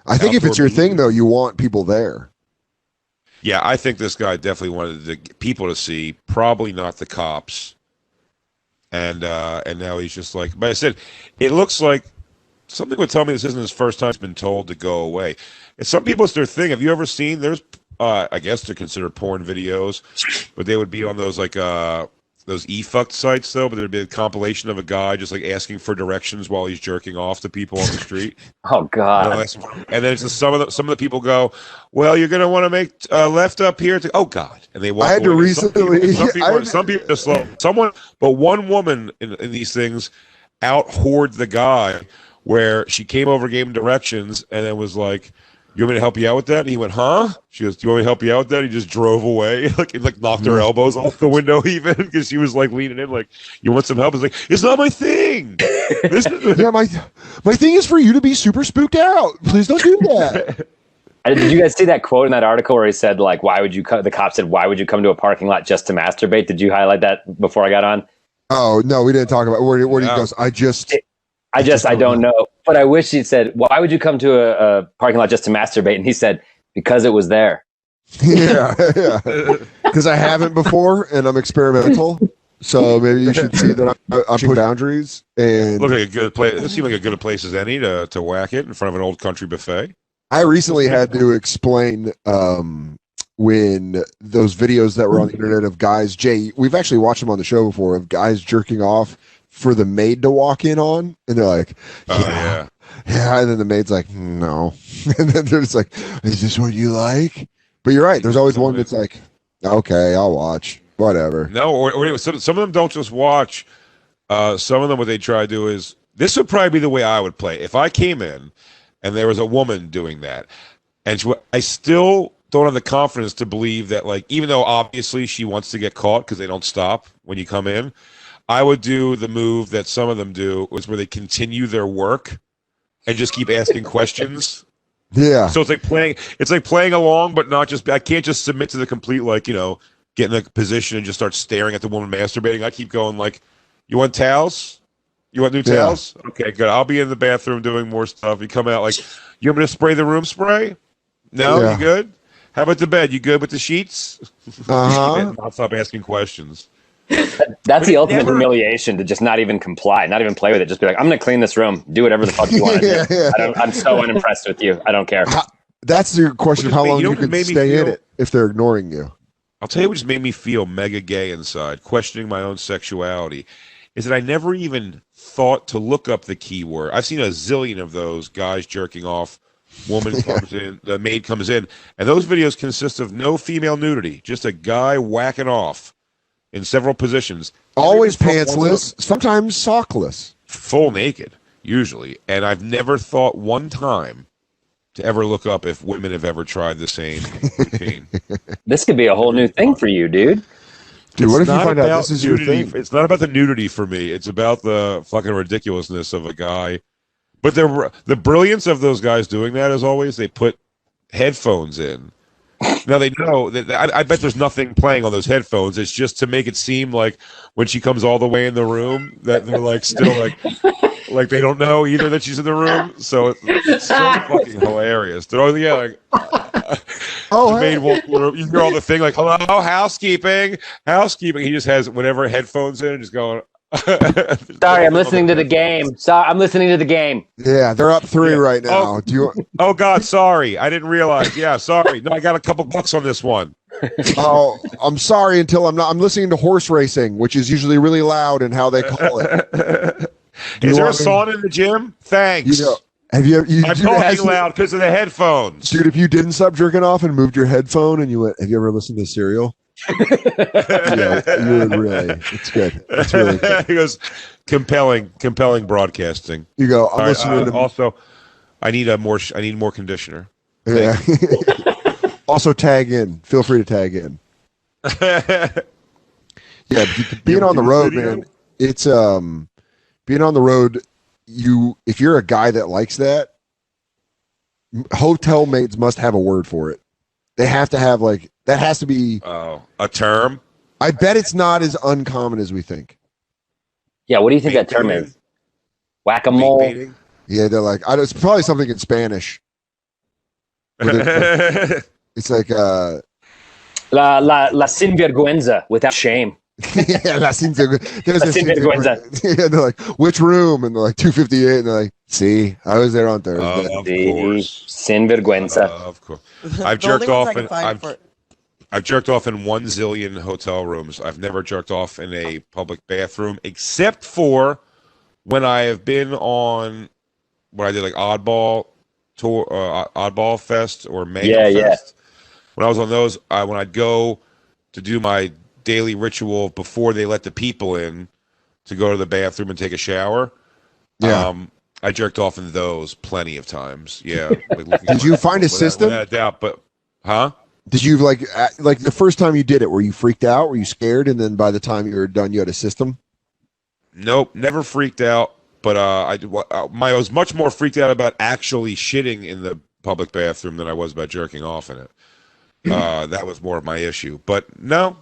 S1: I think if it's your thing, though, you want people there.
S2: Yeah, I think this guy definitely wanted the people to see, probably not the cops. And now he's just like, but I said, it looks like something would tell me this isn't his first time he's been told to go away. And some people, it's their thing. Have you ever seen, there's, I guess they're considered porn videos, but they would be on those like, those e-fucked sites though, but there'd be a compilation of a guy just like asking for directions while he's jerking off to people on the street.
S7: Oh God!
S2: And then it's just some of the people go, "Well, you're gonna want to make left up here." Oh God! And they walk.
S1: I had to recently.
S2: Some people just slow. But one woman in these things out-whored the guy, where she came over, gave him directions, and then was like, "You want me to help you out with that?" And he went, "Huh?" She goes, "Do you want me to help you out with that?" He just drove away, like knocked her elbows off the window even, because she was like leaning in, like, "You want some help?" It's like, "It's not my thing."
S1: Yeah, my thing is for you to be super spooked out. Please don't do that.
S7: Did you guys see that quote in that article where he said, like, "Why would you?" The cop said, "Why would you come to a parking lot just to masturbate?" Did you highlight that before I got on?
S1: Oh no, we didn't talk about where he goes. I
S7: don't know. But I wish he'd said, "Why would you come to a parking lot just to masturbate?" And he said, "Because it was there."
S1: Yeah. Because I haven't before, and I'm experimental. So maybe you should see that I'm pushing boundaries. And
S2: look like a good place. It seemed like a good place as any to whack it in front of an old country buffet.
S1: I recently had to explain when those videos that were on the internet of guys, Jay, we've actually watched them on the show before, of guys jerking off for the maid to walk in on, and they're like, yeah, and then the maid's like, no, and then they're just like, is this what you like? But you're right, there's always one that's like, okay, I'll watch, whatever.
S2: No, or some of them don't just watch. Some of them, what they try to do is, this would probably be the way I would play if I came in and there was a woman doing that, and I still don't have the confidence to believe that, like, even though obviously she wants to get caught because they don't stop when you come in, I would do the move that some of them do, was where they continue their work and just keep asking questions.
S1: Yeah.
S2: So it's like playing along, but not just, I can't just submit to the complete, like, get in a position and just start staring at the woman masturbating. I keep going like, you want towels? You want new towels? Yeah. Okay, good. I'll be in the bathroom doing more stuff. You come out like, you want me to spray the room spray? No, You good? How about the bed? You good with the sheets? I'll stop asking questions.
S7: That's the ultimate humiliation, to just not even comply, not even play with it. Just be like, I'm going to clean this room. Do whatever the fuck you want to do. I'm so unimpressed with you. I don't care.
S1: That's your question of how long you can stay in it if they're ignoring you.
S2: I'll tell you what just made me feel mega gay inside, questioning my own sexuality, is that I never even thought to look up the keyword. I've seen a zillion of those guys jerking off. Woman comes in, the maid comes in, and those videos consist of no female nudity, just a guy whacking off in several positions.
S1: Always pantsless, sometimes sockless.
S2: Full naked, usually. And I've never thought one time to ever look up if women have ever tried the same routine.
S7: This could be a whole new thing for you, dude.
S1: Dude, what if you find out this is your thing?
S2: It's not about the nudity for me. It's about the fucking ridiculousness of a guy. But the brilliance of those guys doing that is always they put headphones in. Now they know that I bet there's nothing playing on those headphones. It's just to make it seem like when she comes all the way in the room that they're like still like they don't know either that she's in the room. So it's so fucking hilarious. They're always like, the maid walk through. You hear all the thing like, hello, housekeeping. He just has whatever headphones in and just going.
S7: Sorry, I'm listening to the game. I'm listening to the game.
S1: Yeah, they're up 3 right now.
S2: Oh God, sorry, I didn't realize. Yeah, sorry. No, I got a couple bucks on this one.
S1: Oh, I'm sorry until I'm not. I'm listening to horse racing, which is usually really loud and how they call it.
S2: Is there a sauna in the gym? Thanks.
S1: Have you?
S2: I'm talking loud because of the headphones,
S1: dude. If you didn't stop jerking off and moved your headphone and you went, have you ever listened to Serial? Yeah, you would really. It's good. It's really good.
S2: He goes, compelling broadcasting.
S1: You go. I'm listening to.
S2: Also, I need more conditioner.
S1: Yeah. Also, tag in. Feel free to tag in. Yeah, being on the road, man. It's being on the road. If you're a guy that likes that, hotel mates must have a word for it. They have to have that has to be
S2: a term.
S1: I bet it's not as uncommon as we think.
S7: Yeah, what do you think that term is? Whack-a-mole.
S1: Yeah, they're like it's probably something in Spanish. It's like
S7: la sinvergüenza, without shame.
S1: Yeah, la sinvergüenza. Yeah, they're like, which room? And they're like 258, and they're like, see, I was there on Thursday.
S2: Of course.
S7: Sinvergüenza.
S2: Of course. I've jerked off I've jerked off in 1 zillion hotel rooms. I've never jerked off in a public bathroom, except for when I have been on when I did like Oddball Tour, Oddball Fest or Mayhem Fest. When I was on those, when I'd go to do my daily ritual before they let the people in to go to the bathroom and take a shower. Yeah. I jerked off in those plenty of times. Yeah.
S1: Did you find a system?
S2: Without a doubt, but huh?
S1: Did you like the first time you did it? Were you freaked out? Were you scared? And then by the time you were done, you had a system?
S2: Nope, never freaked out. But I was much more freaked out about actually shitting in the public bathroom than I was about jerking off in it. That was more of my issue. But no,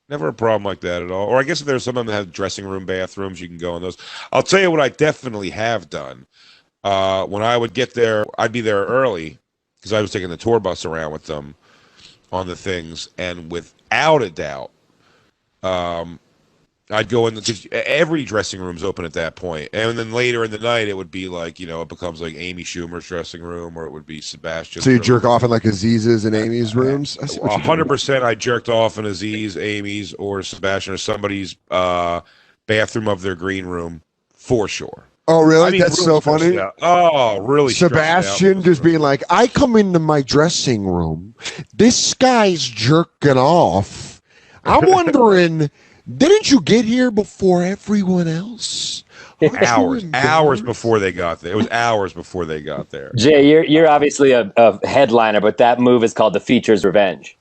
S2: never a problem like that at all. Or I guess if there's some of them that have dressing room bathrooms, you can go in those. I'll tell you what I definitely have done. When I would get there, I'd be there early because I was taking the tour bus around with them on the things. And without a doubt, I'd go in because every dressing room's open at that point, and then later in the night it would be like it becomes like Amy Schumer's dressing room, or it would be Sebastian's.
S1: So you jerk off in like Aziz's and Amy's rooms?
S2: 100%. I jerked off in Aziz, Amy's, or Sebastian, or somebody's bathroom of their green room for sure.
S1: Oh, really? That's really so funny.
S2: Oh, really?
S1: Sebastian just being like, I come into my dressing room. This guy's jerking off. I'm wondering. Didn't you get here before everyone else?
S2: Hours before they got there. It was hours before they got there.
S7: Jay, you're obviously a headliner, but that move is called the Feature's Revenge.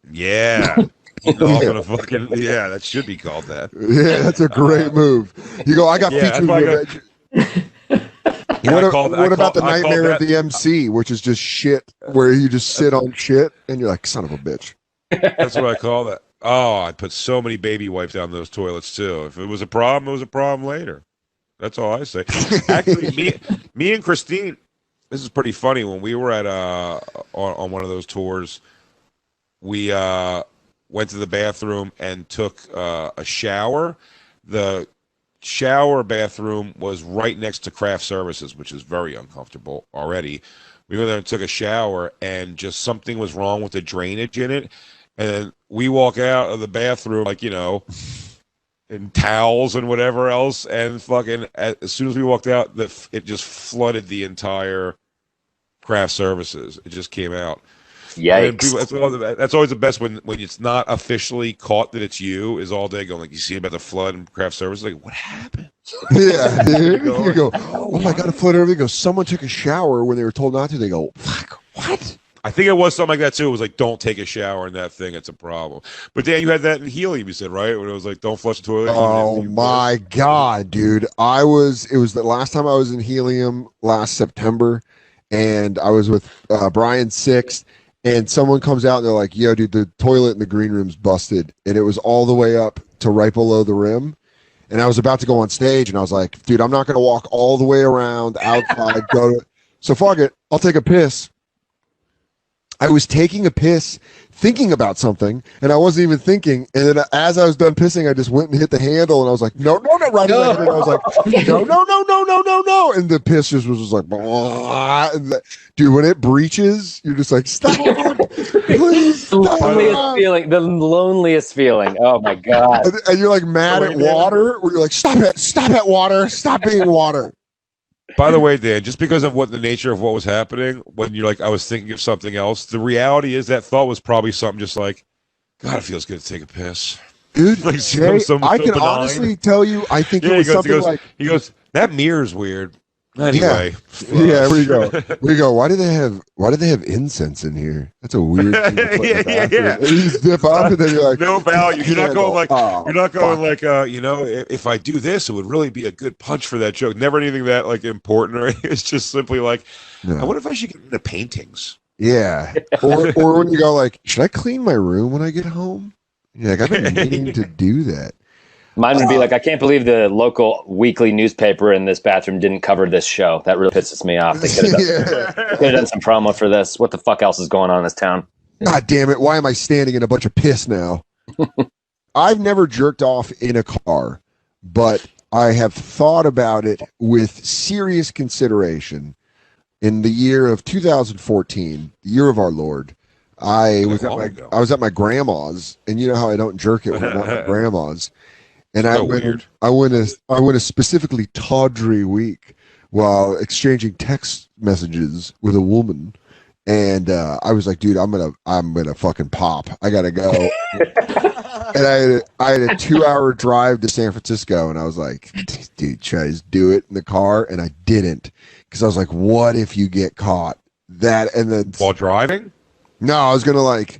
S2: Yeah. That should be called that.
S1: Yeah, that's a great move. You go, I got Feature's Revenge. What about the nightmare of the MC, which is just shit, where you just sit on shit, and you're like, son of a bitch.
S2: That's what I call that. Oh, I put so many baby wipes down those toilets too. If it was a problem, it was a problem later. That's all I say. Actually, me and Christine, this is pretty funny. When we were at on one of those tours, we went to the bathroom and took a shower. The shower bathroom was right next to craft services, which is very uncomfortable already. We went there and took a shower, and just something was wrong with the drainage in it. And we walk out of the bathroom, like, in towels and whatever else. And fucking, as soon as we walked out, it just flooded the entire craft services. It just came out.
S7: Yikes.
S2: That's always the best when it's not officially caught that it's you, is all day going, like, you see about the flood in craft services. Like, what happened?
S1: Yeah. You go, oh my God, a flood. Everything goes, someone took a shower when they were told not to. They go, fuck, what?
S2: I think it was something like that too. It was like, don't take a shower in that thing. It's a problem. But Dan, you had that in helium, you said, right? When it was like, don't flush the toilet.
S1: Oh my God, dude. It was the last time I was in helium last September, and I was with Brian Six, and someone comes out and they're like, yo, dude, the toilet in the green room's busted. And it was all the way up to right below the rim. And I was about to go on stage, and I was like, dude, I'm not going to walk all the way around outside. So fuck it. I'll take a piss. I was taking a piss thinking about something, and I wasn't even thinking. And then as I was done pissing, I just went and hit the handle, and I was like, no, right. No. And I was like, no. And the piss just was just like, dude, when it breaches, you're just like, stop. Please stop.
S7: The loneliest feeling. Oh my God.
S1: And you're like mad at water, where you're like, stop it, water, stop being water.
S2: By the way, Dan, just because of what the nature of what was happening, when you're like, I was thinking of something else, the reality is that thought was probably something just like, God, it feels good to take a piss.
S1: Dude,
S2: like,
S1: Jay, I can honestly tell you, I think it was something like...
S2: He goes, that mirror's weird. Anyway.
S1: Yeah, we go. Why do they have incense in here? That's a weird thing to put in the bathroom. And you just dip up and then you're like,
S2: no value. You're not going like, if I do this, it would really be a good punch for that joke. Never anything that like important, or it's just simply like, I wonder if I should get into paintings.
S1: Yeah. Or when you go like, should I clean my room when I get home? Yeah, like, I've been meaning to do that.
S7: Mine would be like, I can't believe the local weekly newspaper in this bathroom didn't cover this show. That really pisses me off. They could have done some promo for this. What the fuck else is going on in this town?
S1: God damn it. Why am I standing in a bunch of piss now? I've never jerked off in a car, but I have thought about it with serious consideration. In the year of 2014, the year of our Lord, I was at my grandma's, and you know how I don't jerk it when I'm at my grandma's. And I went a specifically tawdry week while exchanging text messages with a woman, and I was like, dude, I'm gonna fucking pop. I gotta go. And I had a 2-hour drive to San Francisco, and I was like, dude, should I just do it in the car? And I didn't, because I was like, what if you get caught? That and then
S2: while driving?
S1: No, I was gonna like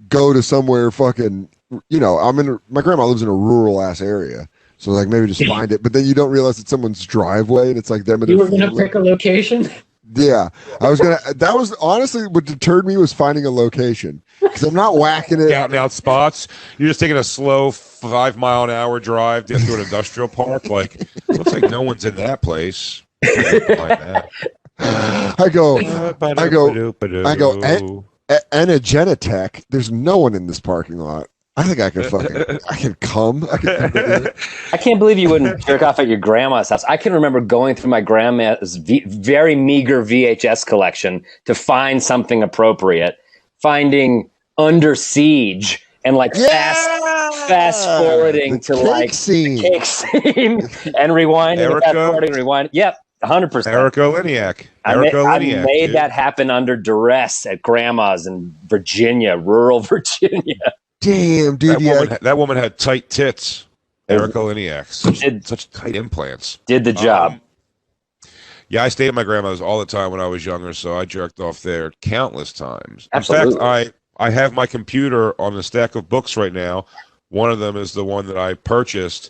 S1: go to somewhere fucking. You know, my grandma lives in a rural ass area, so like maybe just find it. But then you don't realize it's someone's driveway, and it's like them.
S3: You were gonna pick a location.
S1: Yeah, I was gonna. That was honestly what deterred me was finding a location, because I'm not whacking it
S2: out and out spots. You're just taking a slow 5 mile an hour drive to an industrial park. Like, looks like no one's in that place.
S1: I go. Energenitech. There's no one in this parking lot. I think I can come.
S7: I can't believe you wouldn't jerk off at your grandma's house. I can remember going through my grandma's very meager VHS collection to find something appropriate, finding Under Siege, and like fast forwarding to like the cake scene and rewinding, fast forwarding, rewind. Yep. 100%.
S2: Erica Liniak.
S7: I made that happen under duress at grandma's in Virginia, rural Virginia.
S1: Damn, dude.
S2: That woman had tight tits. Erica Liniak. Such tight implants.
S7: Did the job.
S2: Yeah, I stayed at my grandmother's all the time when I was younger, so I jerked off there countless times.
S7: Absolutely.
S2: In fact, I have my computer on a stack of books right now. One of them is the one that I purchased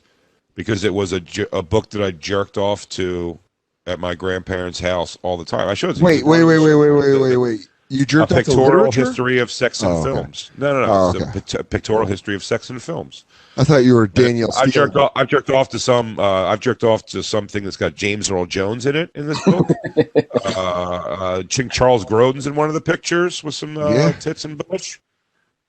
S2: because it was a book that I jerked off to at my grandparents' house all the time. I showed it to you.
S1: Wait. You jerked off to
S2: pictorial
S1: literature?
S2: history of sex and films. No. It's a pictorial history of sex and films.
S1: I thought you were Daniel.
S2: I've jerked off to some. I've jerked off to something that's got James Earl Jones in it in this book. Charles Grodin's in one of the pictures with some tits and bush.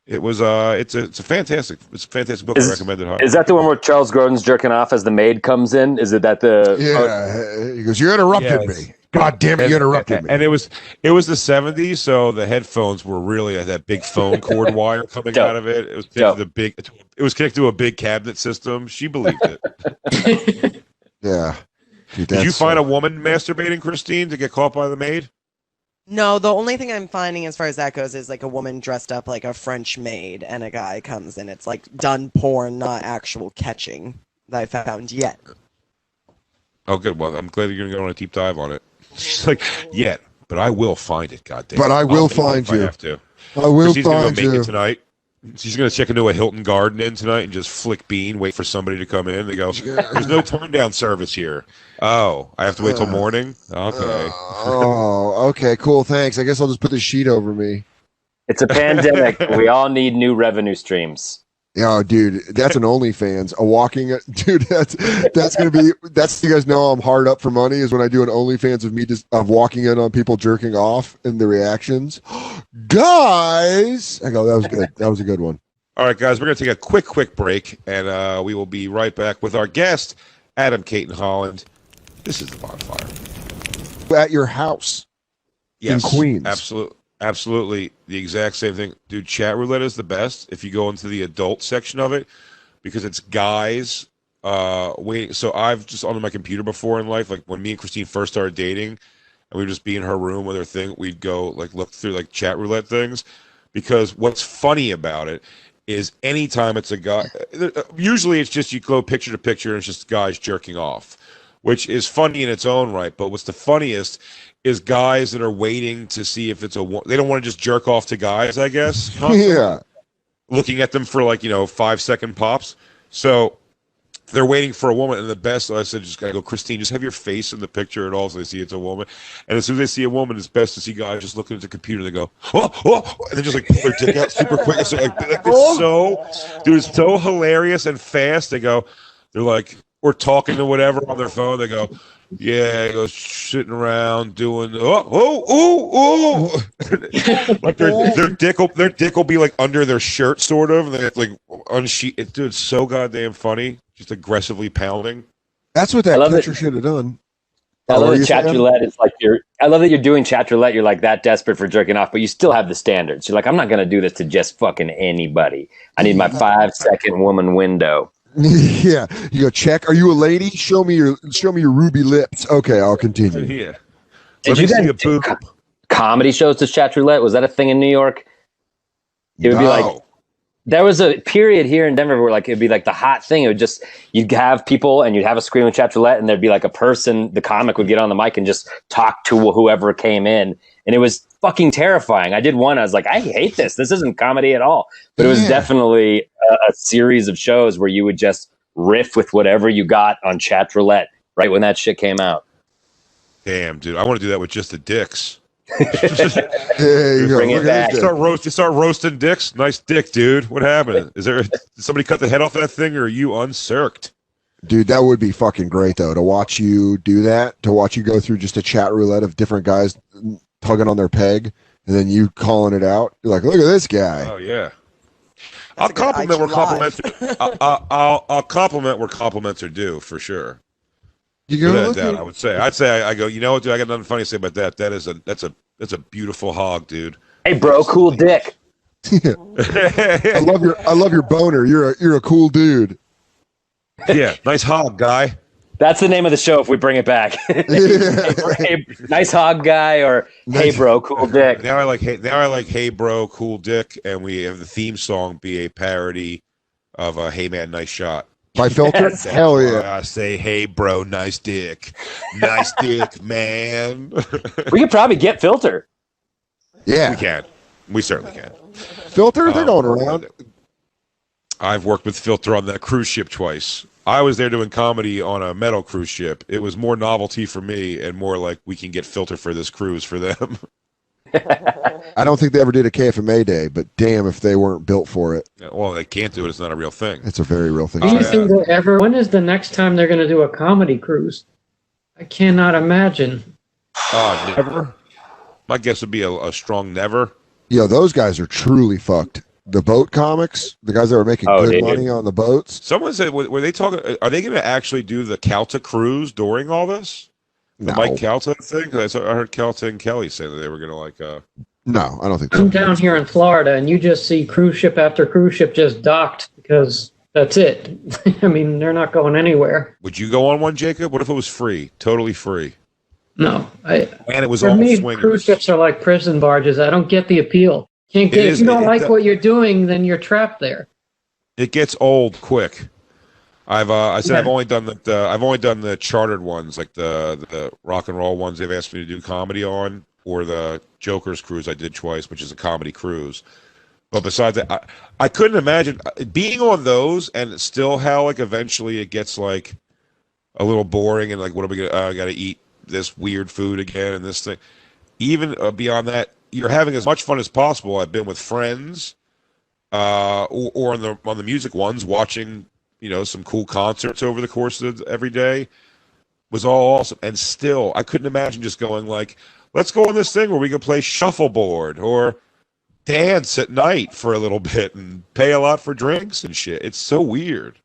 S2: It was it's a fantastic book. I recommend it.
S7: Is that the one where Charles Grodin's jerking off as the maid comes in? Is it that the?
S1: Yeah, he goes, "You interrupted me. God damn it, you interrupted me."
S2: And it was the 70s, so the headphones were really that big phone cord wire coming out of it. It was connected It was connected to a big cabinet system. She believed it.
S1: Yeah. Dude,
S2: did you find a woman masturbating, Christine, to get caught by the maid?
S5: No, the only thing I'm finding as far as that goes is like a woman dressed up like a French maid and a guy comes in. It's like done porn, not actual catching that I found yet.
S2: Oh, good. Well, I'm glad you're going to go on a deep dive on it. She's like, but I will find it, goddamn.
S1: But I will find you.
S2: I have to.
S1: I will
S2: find
S1: gonna
S2: go make it tonight. She's going to check into a Hilton Garden Inn tonight and just flick bean, wait for somebody to come in. They go, there's no turn down service here. Oh, I have to wait till morning? Okay.
S1: Okay, cool. Thanks. I guess I'll just put the sheet over me.
S7: It's a pandemic. We all need new revenue streams.
S1: Oh, dude, that's an OnlyFans. A walking, dude. That's gonna be. That's you guys know I'm hard up for money. Is when I do an OnlyFans of me just of walking in on people jerking off and the reactions. Guys, I go. That was good. That was a good one.
S2: All right, guys, we're gonna take a quick break, and we will be right back with our guest, Adam Caton Holland. This is the Bonfire
S1: At your house,
S2: yes,
S1: in Queens.
S2: Absolutely, the exact same thing, dude. Chat roulette is the best if you go into the adult section of it because it's guys waiting. So I've just on my computer before in life, like when me and Christine first started dating, and we'd just be in her room with her thing. We'd go like look through like chat roulette things because what's funny about it is anytime it's a guy, usually it's just you go picture to picture and it's just guys jerking off, which is funny in its own right. But what's the funniest is guys that are waiting to see if it's they don't want to just jerk off to guys, I guess.
S1: Yeah.
S2: Looking at them for 5-second pops. So they're waiting for a woman, and the best, I said, just gotta go, Christine, just have your face in the picture at all so they see it's a woman. And as soon as they see a woman, it's best to see guys just looking at the computer. They go, oh, and they just pull their dick out super quick. So, it's so hilarious and fast. They're like, we're talking to whatever on their phone. They go, yeah, he goes sitting around doing like their dick will be like under their shirt sort of, and they have to unsheet it. Dude, it's so goddamn funny. Just aggressively pounding.
S1: That's what that catcher should have done.
S7: I love that chat roulette. It's like I love that you're doing chat roulette. You're like that desperate for jerking off, but you still have the standards. You're like, I'm not going to do this to just fucking anybody. I need my 5-second woman window.
S1: Yeah, you go check. Are you a lady? Show me your ruby lips. Okay, I'll continue.
S2: Yeah.
S7: Did you guys do comedy shows to chat roulette? Was that a thing in New York? It would be like there was a period here in Denver where it'd be like the hot thing. It would just you'd have people and you'd have a screen with chat roulette, and there'd be like a person, the comic would get on the mic and just talk to whoever came in, and it was fucking terrifying. I did one. I was like, I hate this. This isn't comedy at all. But it was definitely a series of shows where you would just riff with whatever you got on chat roulette right when that shit came out.
S2: Damn, dude, I want to do that with just the dicks.
S7: Bring it back.
S2: Start roasting dicks. Nice dick, dude. What happened? Did somebody cut the head off that thing, or are you uncirced?
S1: Dude, that would be fucking great though to watch you do that. To watch you go through just a chat roulette of different guys tugging on their peg, and then you calling it out. You're like, look at this guy.
S2: Oh yeah. I'll compliment where compliments. I'll compliment where compliments are due for sure.
S1: You go
S2: I would say. I go. You know what, dude? I got nothing funny to say about that. That's a beautiful hog, dude.
S7: Hey, bro, cool dick.
S1: I love your boner. You're a cool dude.
S2: Yeah, nice hog, guy.
S7: That's the name of the show if we bring it back. Hey, nice hog guy, or hey bro, cool dick.
S2: Now I like hey bro, cool dick, and we have the theme song be a parody of Hey Man, Nice Shot.
S1: By Filter? Hell yeah.
S2: I say, hey bro, nice dick. Nice dick, man.
S7: We could probably get Filter.
S1: Yeah.
S2: We can. We certainly can.
S1: Filter? They're going around.
S2: I've worked with Filter on that cruise ship twice. I was there doing comedy on a metal cruise ship. It was more novelty for me and more like we can get Filter for this cruise for them.
S1: I don't think they ever did a KFMA day, but damn if they weren't built for it.
S2: Well, they can't do it. It's not a real thing.
S1: It's a very real thing.
S3: Do you think they'll ever? When is the next time they're going to do a comedy cruise? I cannot imagine.
S2: Never. My guess would be a strong never.
S1: Yeah, those guys are truly fucked. The boat comics, the guys that were making good money on the boats.
S2: Someone said, were they talking? Are they going to actually do the Calta cruise during all this? The Mike Calta thing? I heard Calta and Kelly say that they were going to
S1: No, I don't think so.
S3: I'm down here in Florida, and you just see cruise ship after cruise ship just docked because that's it. I mean, they're not going anywhere.
S2: Would you go on one, Jacob? What if it was free? Totally free.
S3: No.
S2: And it was
S3: for
S2: all
S3: me,
S2: swingers.
S3: Cruise ships are like prison barges. I don't get the appeal. If you don't like what you're doing, then you're trapped there.
S2: It gets old quick. I've only done the chartered ones, like the rock and roll ones they've asked me to do comedy on, or the Joker's cruise I did twice, which is a comedy cruise. But besides that, I couldn't imagine being on those and still how eventually it gets a little boring and what are we gonna? I got to eat this weird food again and this thing. Even beyond that, you're having as much fun as possible. I've been with friends. or on the music ones, watching some cool concerts over the course of every day was all awesome. And still, I couldn't imagine just going like, let's go on this thing where we can play shuffleboard or dance at night for a little bit and pay a lot for drinks and shit. It's so weird.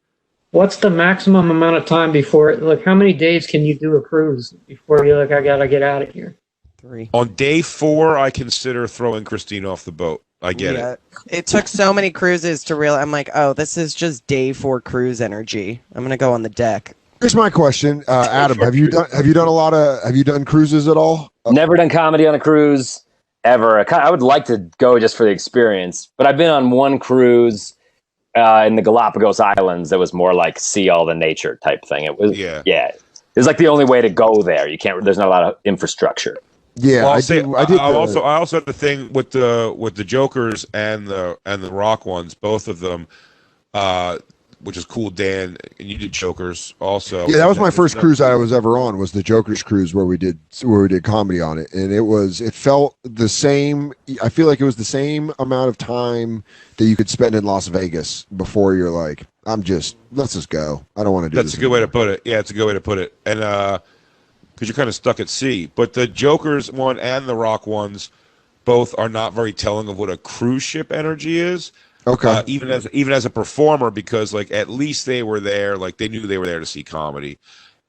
S3: What's the maximum amount of time before, like, how many days can you do a cruise before you're like, I gotta get out of here?
S5: 3.
S2: On day 4, I consider throwing Christine off the boat. I get it.
S5: It took so many cruises to realize. I'm like, oh, this is just day 4 cruise energy. I'm gonna go on the deck.
S1: Here's my question, Adam. Have you done cruises at all?
S7: Never done comedy on a cruise ever. I would like to go just for the experience, but I've been on one cruise in the Galapagos Islands that was more like see all the nature type thing. It was It was like the only way to go there. You can't. There's not a lot of infrastructure.
S1: Yeah,
S2: well, I also had the thing with the Jokers and the Rock ones, both of them, which is cool. Dan, and you did Jokers also.
S1: Yeah, that was my first cruise I was ever on. Was the Jokers cruise where we did comedy on it, and it felt the same. I feel like it was the same amount of time that you could spend in Las Vegas before you're like, let's just go. I don't want to do.
S2: That's a good way to put it. Yeah, it's a good way to put it, and because you're kind of stuck at sea. But the Jokers one and the Rock ones both are not very telling of what a cruise ship energy is.
S1: Okay.
S2: Even as a performer, because like at least they were there, like they knew they were there to see comedy,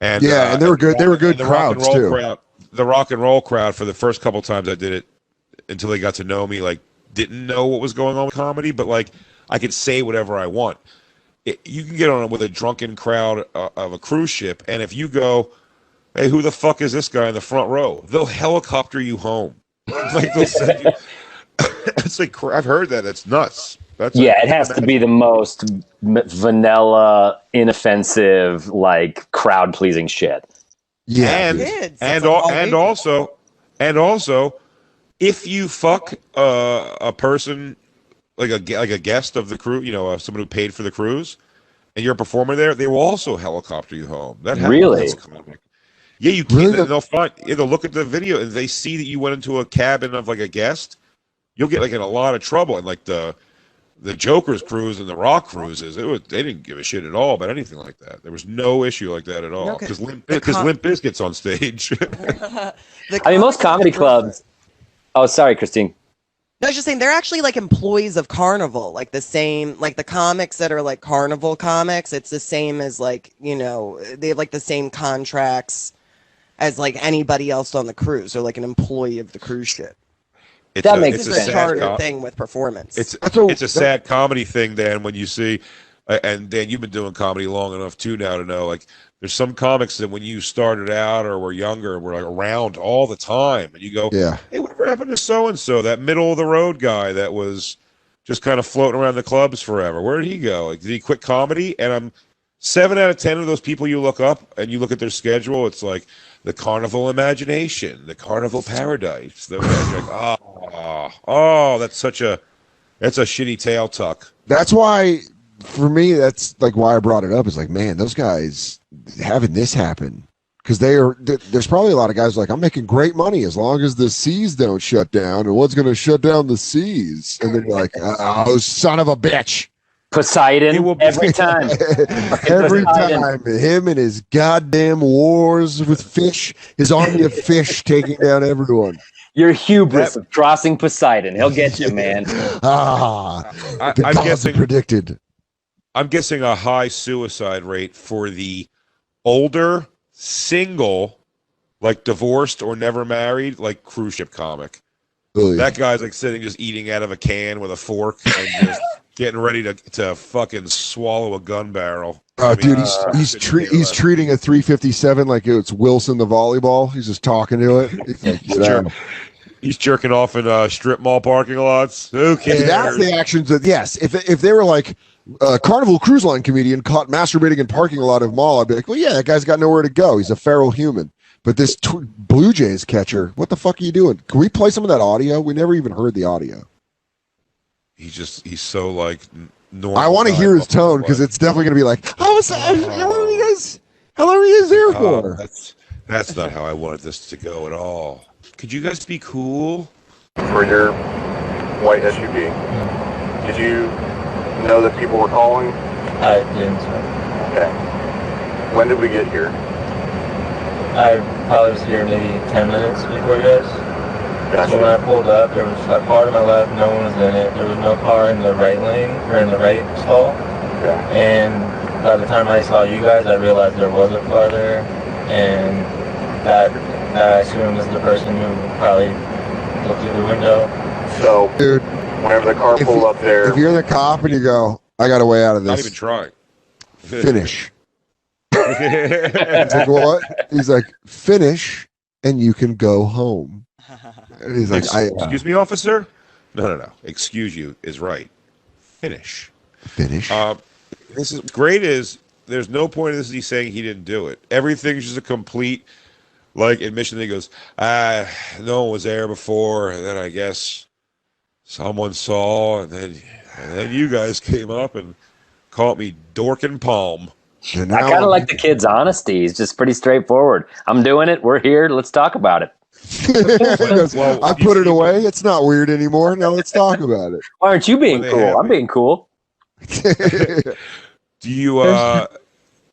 S2: and
S1: and they were good. They were good crowds too.
S2: The rock and roll crowd for the first couple times I did it, until they got to know me, like didn't know what was going on with comedy, but like I could say whatever I want. You can get on with a drunken crowd of a cruise ship, and if you go, hey, who the fuck is this guy in the front row? They'll helicopter you home. Like they'll send you. It's like I've heard that. It's nuts.
S7: It has to be the most vanilla, inoffensive, like crowd pleasing shit.
S1: Yeah,
S2: and also, if you fuck a person like a guest of the crew, someone who paid for the cruise, and you're a performer there, they will also helicopter you home. That happens.
S7: Really?
S2: Yeah, you can't. Really? They'll look at the video and they see that you went into a cabin of like a guest. You'll get like in a lot of trouble. And like the Jokers cruise and the Rock cruises, they didn't give a shit at all about anything like that. There was no issue like that at all because Limp Bizkit's on stage.
S7: I mean, most comedy clubs. Oh, sorry, Christine.
S5: No, I was just saying they're actually like employees of Carnival, like the same, like the comics that are like Carnival comics. It's the same as like they have like the same contracts as like anybody else on the cruise. They're like an employee of the cruise ship.
S2: It's
S5: a charter thing with performance.
S2: It's a sad comedy thing, Dan, when you see, and Dan, you've been doing comedy long enough too now to know, like, there's some comics that when you started out or were younger, were like around all the time, and you go, hey, whatever happened to so-and-so, that middle of the road guy that was just kind of floating around the clubs forever? Where did he go? Like, did he quit comedy? And 7 out of 10 of those people you look up and you look at their schedule, it's like the Carnival Imagination, the Carnival Paradise. They're like, that's a shitty tail tuck.
S1: That's why, for me, that's like why I brought it up. Is like, man, those guys having this happen, because there's probably a lot of guys like, I'm making great money as long as the seas don't shut down, and what's going to shut down the seas? And they're like, oh, son of a bitch.
S7: Poseidon every time.
S1: Every time. Him and his goddamn wars with fish, his army of fish taking down everyone.
S7: Your hubris of crossing Poseidon. He'll get you, man.
S2: I'm guessing predicted. I'm guessing a high suicide rate for the older, single, like divorced or never married, like cruise ship comic.
S1: Really?
S2: That guy's like sitting just eating out of a can with a fork and just getting ready to fucking swallow a gun barrel.
S1: Dude, he's treating a 357 like it's Wilson the volleyball. He's just talking to it.
S2: He's jerking off in strip mall parking lots. Who cares?
S1: That's the actions that, yes. If they were like a Carnival Cruise Line comedian caught masturbating in parking lot of mall, I'd be like, well, yeah, that guy's got nowhere to go. He's a feral human. But this Blue Jays catcher, what the fuck are you doing? Can we play some of that audio? We never even heard the audio.
S2: He's so like normal.
S1: I want to hear his tone because it's definitely going to be like, how long are you guys there for?
S2: That's not how I wanted this to go at all. Could you guys be cool?
S8: For your white SUV, Did you know that people were calling?
S9: I didn't.
S8: Okay. When did we get here?
S9: I probably was here maybe 10 minutes before you guys.
S8: Gotcha.
S9: So when I pulled up, there was a car to my left, no one was in it. There was no car in the right lane, or in the right stall.
S8: Okay.
S9: And by the time I saw you guys, I realized there was a car there. And that I assume is the person who probably looked through the window.
S8: So,
S1: dude,
S8: whenever the car pulled up there...
S1: If you're the cop and you go, I got a way out of this.
S2: Not even trying.
S1: Finish. He's like, what? He's like, finish, and you can go home. And he's like,
S2: excuse me, officer? No. Excuse you is right. Finish. This is great. Is there's no point in this he's saying he didn't do it. Everything's just a complete admission. He goes, no one was there before, and then I guess someone saw, and then you guys came up and called me dork and palm.
S7: I kind of like the kid's honesty. He's just pretty straightforward. I'm doing it. We're here. Let's talk about it.
S1: Goes, I put it away. It's not weird anymore. Now let's talk about it.
S7: Why aren't you being cool? I'm being cool.
S2: Do you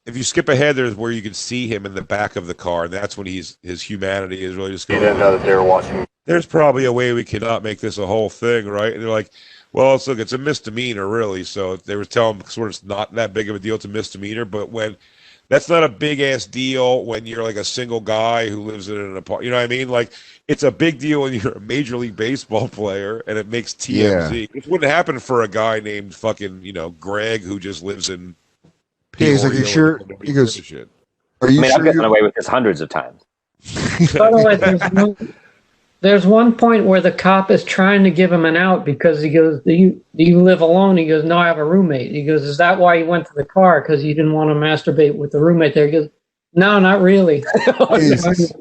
S2: if you skip ahead, there's where you can see him in the back of the car, and that's when his humanity is really just going.
S8: You didn't know that they were watching.
S2: There's probably a way we cannot make this a whole thing, right? And they're like, well, it's a misdemeanor, really. So they were telling him sort of it's not that big of a deal. It's a misdemeanor, but when that's not a big ass deal when you're like a single guy who lives in an apartment. You know what I mean? Like it's a big deal when you're a Major League Baseball player, and it makes TMZ.
S1: Yeah.
S2: It wouldn't happen for a guy named fucking Greg who just lives in.
S1: He's like, you sure? He goes, are you sure?
S7: I've gotten away with this hundreds of times.
S3: By the way, there's one point where the cop is trying to give him an out because he goes, do you live alone? He goes, no, I have a roommate. He goes, is that why you went to the car? Because you didn't want to masturbate with the roommate there. He goes, no, not really.
S1: Jesus,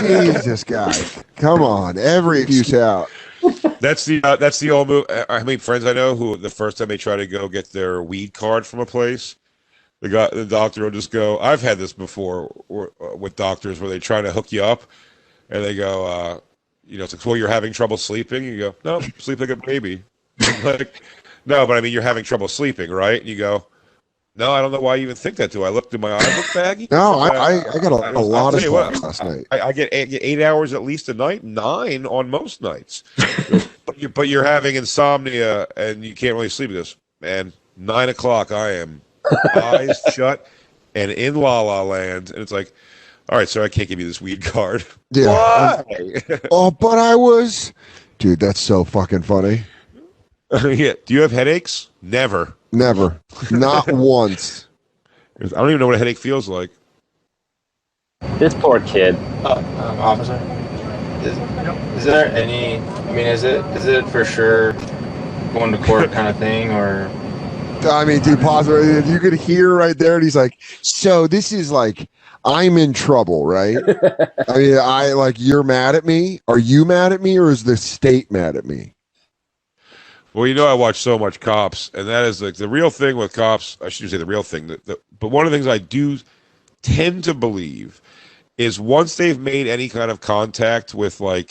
S1: Jesus, guys, come on, every excuse out.
S2: That's the old move. I mean, friends I know who the first time they try to go get their weed card from a place, the doctor will just go. I've had this before with doctors where they try to hook you up, and they go, it's like, well, you're having trouble sleeping. You go, no, sleep like a baby. Like, no, but I mean, you're having trouble sleeping, right? And you go, no, I don't know why you even think that. Do I look through my iBook baggie?
S1: No, I got a lot of sleep last night.
S2: I get 8 hours at least a night, 9 on most nights. but you're having insomnia and you can't really sleep. He goes, man, 9 o'clock, I am eyes shut and in La La Land. And it's like, all right, so I can't give you this weed card.
S1: Yeah. Oh, but I was. Dude, that's so fucking funny.
S2: Yeah. Do you have headaches? Never. Not once. I don't even know what a headache feels like.
S7: This poor kid.
S9: Officer, is there any? I mean, is it for sure going to court kind of thing, or?
S1: I mean, dude, pause. You could hear right there, and he's like, "So this is like, I'm in trouble, right? I mean, you're mad at me. Are you mad at me, or is the state mad at me?"
S2: Well, I watch so much Cops, and that is like the real thing with Cops. I shouldn't say the real thing, but one of the things I do tend to believe is once they've made any kind of contact with home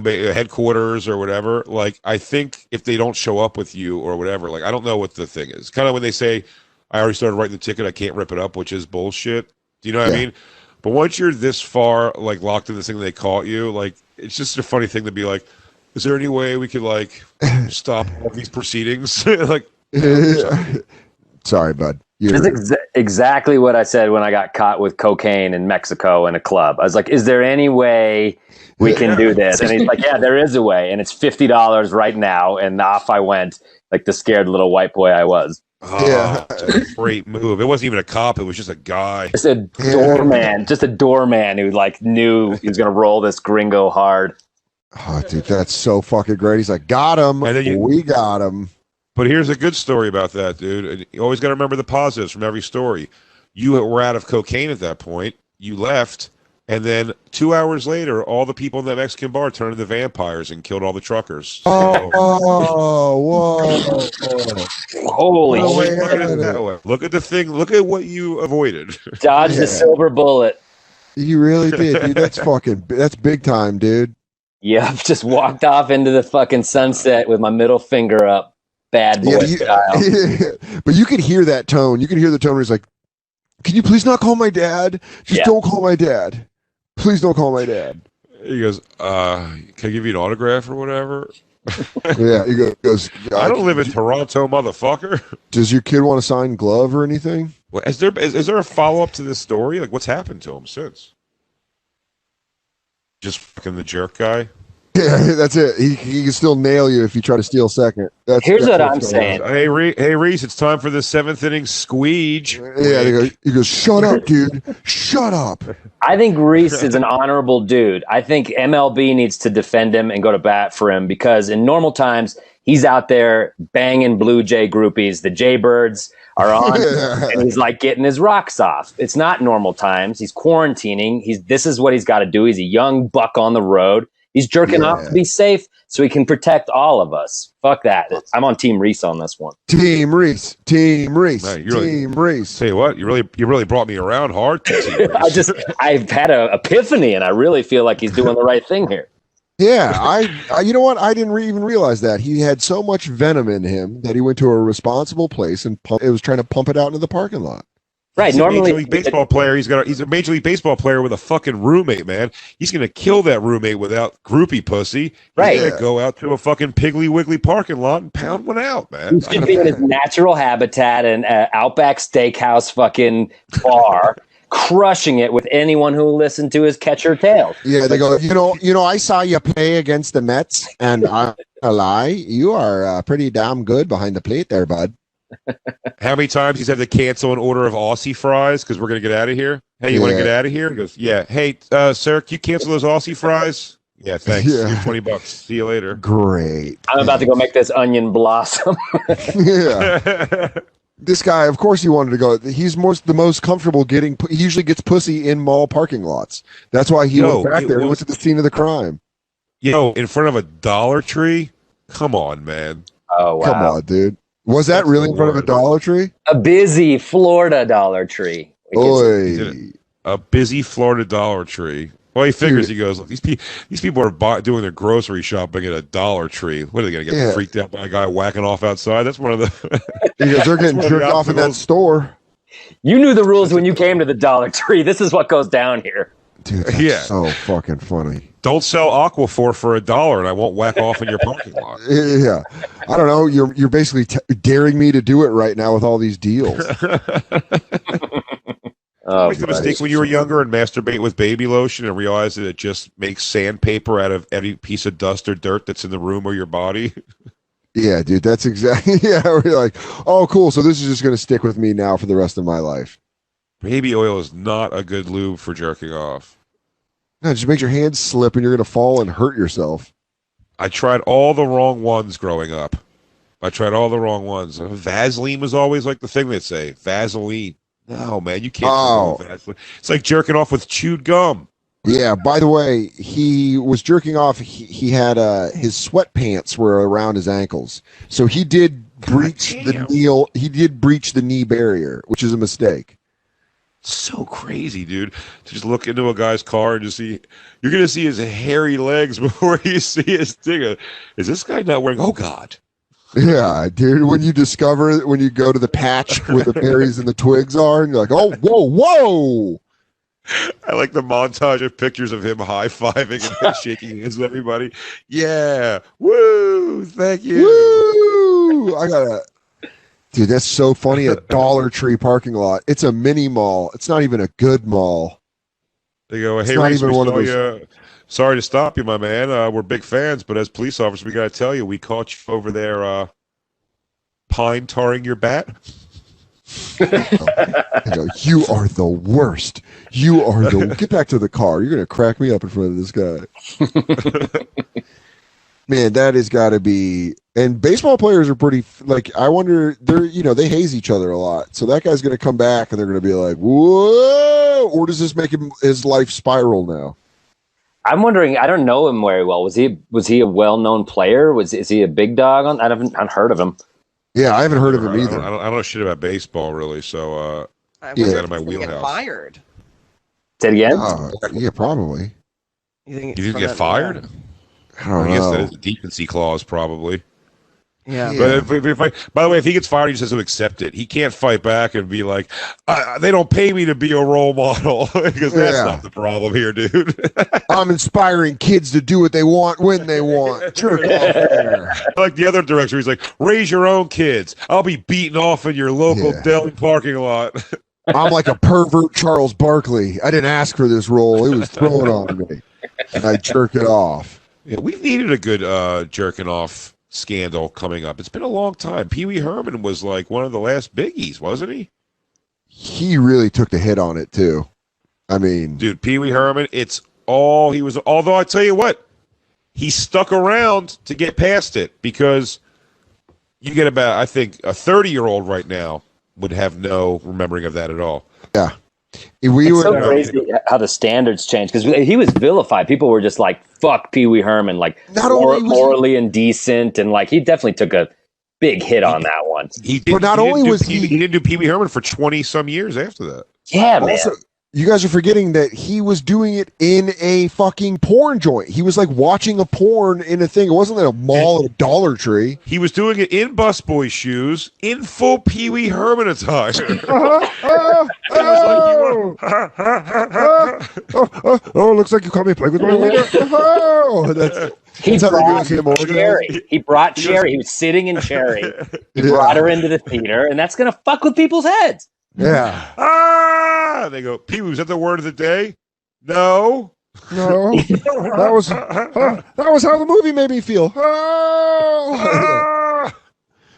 S2: headquarters or whatever, I think if they don't show up with you or whatever, I don't know what the thing is. Kind of when they say, I already started writing the ticket, I can't rip it up, which is bullshit. Do you know what I mean? But once you're this far, locked in this thing they caught you, it's just a funny thing to be like, is there any way we could stop all these proceedings?
S1: Sorry, bud.
S7: That's exactly what I said when I got caught with cocaine in Mexico in a club. I was like, is there any way we can do this? And he's like, yeah, there is a way. And it's $50 right now. And off I went, like the scared little white boy I was.
S2: Oh, that's a great move. It wasn't even a cop. It was just a guy.
S7: Just a doorman who knew he was going to roll this gringo hard.
S1: Oh, dude, that's so fucking great. He's like, got him. We got him.
S2: But here's a good story about that, dude. And you always got to remember the positives from every story. You were out of cocaine at that point. You left. And then 2 hours later, all the people in that Mexican bar turned into vampires and killed all the truckers.
S1: Whoa.
S7: Holy shit.
S2: Look at it that way. Look at the thing. Look at what you avoided.
S7: Dodge the silver bullet.
S1: You really did, dude. That's big time, dude.
S7: Yep, just walked off into the fucking sunset with my middle finger up, bad boy style.
S1: But you could hear that tone. You could hear the tone where he's like, "Can you please not call my dad? Just don't call my dad. Please don't call my dad."
S2: He goes, "Can I give you an autograph or whatever?"
S1: Yeah, he goes.
S2: I don't live in Toronto, motherfucker.
S1: Does your kid want a signed glove or anything?
S2: Well, is there a follow up to this story? Like, what's happened to him since? Just fucking the jerk guy.
S1: Yeah, that's it. He can still nail you if you try to steal second.
S7: Here's what I'm saying.
S2: Hey, Reese, it's time for the 7th inning squeege.
S1: Yeah, he goes, "Shut up, dude. Shut up."
S7: I think Reese is an honorable dude. I think MLB needs to defend him and go to bat for him because in normal times, he's out there banging Blue Jay groupies. The Jaybirds are on, and he's like getting his rocks off. It's not normal times. He's quarantining. This is what he's got to do. He's a young buck on the road. He's jerking off to be safe so he can protect all of us. Fuck that. I'm on Team Reese on this one.
S1: Team Reese. Reese.
S2: Tell you what, you really brought me around hard.
S7: I've had an epiphany, and I really feel like he's doing the right thing here.
S1: Yeah, I you know what? I didn't even realize that he had so much venom in him that he went to a responsible place and it was trying to pump it out into the parking lot.
S7: Right.
S2: He's
S7: normally,
S2: a Major League Baseball player. He's a Major League Baseball player with a fucking roommate, man. He's gonna kill that roommate without groupie pussy.
S7: Right.
S2: He's gonna go out to a fucking Piggly Wiggly parking lot and pound one out, man.
S7: He's gonna be in his natural habitat and Outback Steakhouse fucking bar, crushing it with anyone who will listen to his catcher tale.
S1: Yeah, they go. You know, I saw you play against the Mets, and I'm gonna lie, you are pretty damn good behind the plate there, bud.
S2: How many times he's had to cancel an order of Aussie fries because we're going to get out of here? Hey, you want to get out of here? He goes, yeah. Hey, sir, can you cancel those Aussie fries? Yeah, thanks. Yeah. Here's $20. See you later.
S1: Great.
S7: I'm about to go make this onion blossom.
S1: Yeah. This guy, of course he wanted to go. He's the most comfortable getting, he usually gets pussy in mall parking lots. That's why he went back there and went to the scene of the crime.
S2: In front of a Dollar Tree? Come on, man.
S7: Oh, wow.
S1: Come on, dude. Was that really in front of a Dollar Tree?
S7: A busy Florida Dollar Tree.
S2: A busy Florida Dollar Tree. Well, he figures, he goes, look, these people are doing their grocery shopping at a Dollar Tree. What are they going to get freaked out by a guy whacking off outside? That's one of the...
S1: They're getting jerked off in that store.
S7: You knew the rules when you came to the Dollar Tree. This is what goes down here.
S1: Dude, that's so fucking funny.
S2: Don't sell Aquaphor for $1 and I won't whack off in your parking lot.
S1: Yeah. I don't know. You're basically daring me to do it right now with all these deals.
S2: Make the mistake when you were younger and masturbate with baby lotion and realize that it just makes sandpaper out of any piece of dust or dirt that's in the room or your body.
S1: Yeah, dude, that's exactly. Yeah, we're like, oh, cool. So this is just going to stick with me now for the rest of my life.
S2: Baby oil is not a good lube for jerking off.
S1: No, it just makes your hands slip and you're going to fall and hurt yourself.
S2: I tried all the wrong ones growing up. Vaseline was always like the thing they'd say. Vaseline. No, man, you can't. Vaseline. It's like jerking off with chewed gum.
S1: Yeah, by the way, he was jerking off. He had his sweatpants were around his ankles. So he did breach the knee barrier, which is a mistake.
S2: So crazy, dude. To just look into a guy's car and just see, you're going to see his hairy legs before you see his thing. Is this guy not wearing, oh God.
S1: Yeah, dude, when you go to the patch where the berries and the twigs are, and you're like, oh, whoa.
S2: I like the montage of pictures of him high-fiving and shaking hands with everybody. Yeah. Woo. Thank you.
S1: Woo. Dude, that's so funny. A Dollar Tree parking lot. It's a mini mall. It's not even a good mall.
S2: They go, hey, Reese, sorry to stop you, my man. We're big fans, but as police officers, we got to tell you, we caught you over there pine tarring your bat.
S1: You are the worst. Get back to the car. You're going to crack me up in front of this guy. Man, that has got to be. And baseball players are pretty. I wonder. They haze each other a lot. So that guy's going to come back, and they're going to be like, "Whoa!" Or does this make his life spiral now?
S7: I'm wondering. I don't know him very well. Was he a well-known player? Is he a big dog? I haven't heard of him.
S1: Yeah, I haven't heard of him either.
S2: I don't know shit about baseball really. So
S5: he's
S2: out of my wheelhouse.
S5: Get fired.
S7: Say it again.
S1: Yeah, probably.
S2: You think get fired?
S1: I
S2: guess
S1: know.
S2: that is a decency clause, probably.
S5: Yeah.
S2: But by the way, if he gets fired, he just has to accept it. He can't fight back and be like, they don't pay me to be a role model, because that's not the problem here, dude.
S1: I'm inspiring kids to do what they want when they want. Jerk off there.
S2: Like the other director, he's like, raise your own kids. I'll be beaten off in your local deli parking lot.
S1: I'm like a pervert Charles Barkley. I didn't ask for this role. It was thrown on me. And I jerk it off.
S2: Yeah, we've needed a good jerking off scandal coming up. It's been a long time. Pee Wee Herman was like one of the last biggies, wasn't he?
S1: He really took the hit on it too. I mean,
S2: dude, Pee Wee Herman, it's all he was. Although I tell you what, he stuck around to get past it, because you get about, I think, a 30-year-old right now would have no remembering of that at all.
S1: Yeah.
S7: It's so crazy how the standards change, because he was vilified. People were just like, fuck Pee Wee Herman, like morally indecent, and like he definitely took a big hit on that one.
S2: He didn't do Pee Wee Herman for 20-some years after that.
S7: Yeah, man.
S1: Also, you guys are forgetting that he was doing it in a fucking porn joint. He was like watching a porn in a thing. It wasn't like a mall at a Dollar Tree.
S2: He was doing it in busboy shoes, in full Pee Wee Herman attire.
S1: Looks like you caught me playing with my wiener.
S7: He brought Cherry. He was sitting in Cherry. He brought her into the theater, and that's gonna fuck with people's heads.
S1: Yeah.
S2: They go, Pee Wee, was that the word of the day? No.
S1: That was how the movie made me feel.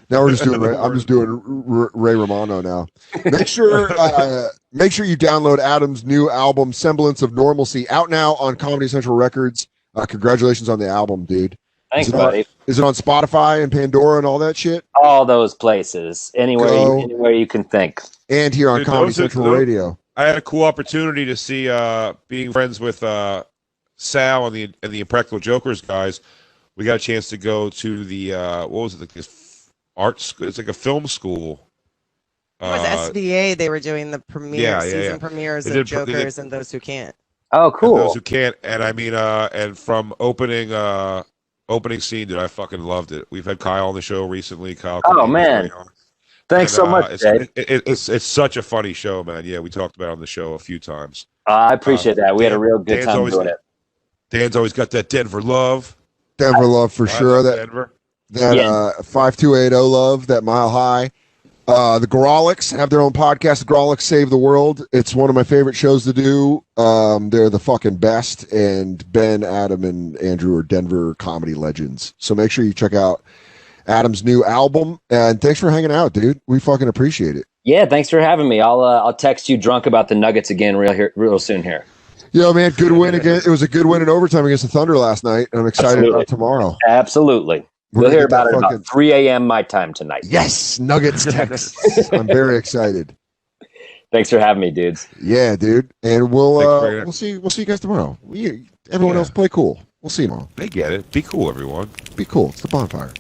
S1: Now we're just doing. I'm just doing Ray Romano now. Make sure you download Adam's new album, Semblance of Normalcy, out now on Comedy Central Records. Congratulations on the album, dude.
S7: Thanks, buddy.
S1: Is it on Spotify and Pandora and all that shit?
S7: All those places, anywhere you can think.
S1: And here on Comedy Central Radio.
S2: I had a cool opportunity to see, being friends with Sal and the Impractical Jokers guys. We got a chance to go to the what was it? This art school. It's like a film school.
S5: It was SVA. They were doing the season premieres of Jokers and Those Who Can't.
S7: Oh, cool.
S2: Those Who Can't, and I mean, and from opening scene, dude, I fucking loved it. We've had Kyle on the show recently. Kyle.
S7: Oh man. Thanks so much, Dave.
S2: It's such a funny show, man. Yeah, we talked about it on the show a few times.
S7: I appreciate that. We had a real good time doing it.
S2: Dan's always got that Denver love.
S1: Denver love for sure. That 5280 love, that Mile High. The Grolics have their own podcast. The Grolics Save the World. It's one of my favorite shows to do. They're the fucking best. And Ben, Adam, and Andrew are Denver comedy legends. So make sure you check out Adam's new album. And thanks for hanging out, dude. We fucking appreciate it.
S7: Yeah, thanks for having me. I'll text you drunk about the Nuggets again real soon here.
S1: Yo, man, good win again. It was a good win in overtime against the Thunder last night. And I'm excited about tomorrow.
S7: Absolutely. We'll hear about it about 3 a.m. my time tonight.
S1: Yes, Nuggets, Texas. I'm very excited.
S7: Thanks for having me, dudes.
S1: Yeah, dude. And we'll see you guys tomorrow. Everyone else play cool. We'll see you tomorrow.
S2: They get it. Be cool, everyone.
S1: Be cool. It's the Bonfire.